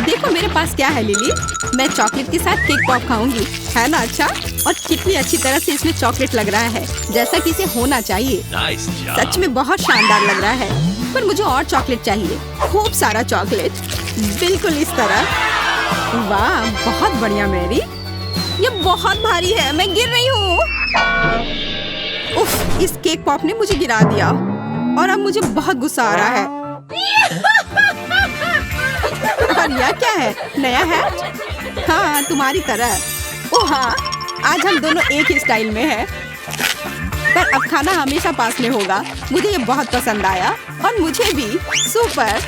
देखो मेरे पास क्या है लिली। मैं चॉकलेट के साथ केक पॉप खाऊंगी, है ना? अच्छा, और कितनी अच्छी तरह से इसमें चॉकलेट लग रहा है, जैसा कि इसे होना चाहिए। सच में बहुत शानदार लग रहा है। पर मुझे और चॉकलेट चाहिए, खूब सारा चॉकलेट, बिल्कुल इस तरह। वाह, बहुत बढ़िया मैरी। ये बहुत भारी है, मैं गिर रही हूँ। उफ, इस केक पॉप ने मुझे गिरा दिया और अब मुझे बहुत गुस्सा आ रहा है। और यह क्या है? नया हैट? हाँ, तुम्हारी तरह। ओह हाँ, आज हम दोनों एक ही स्टाइल में हैं। पर अब खाना हमेशा पास में होगा। मुझे ये बहुत पसंद आया और मुझे भी। सुपर।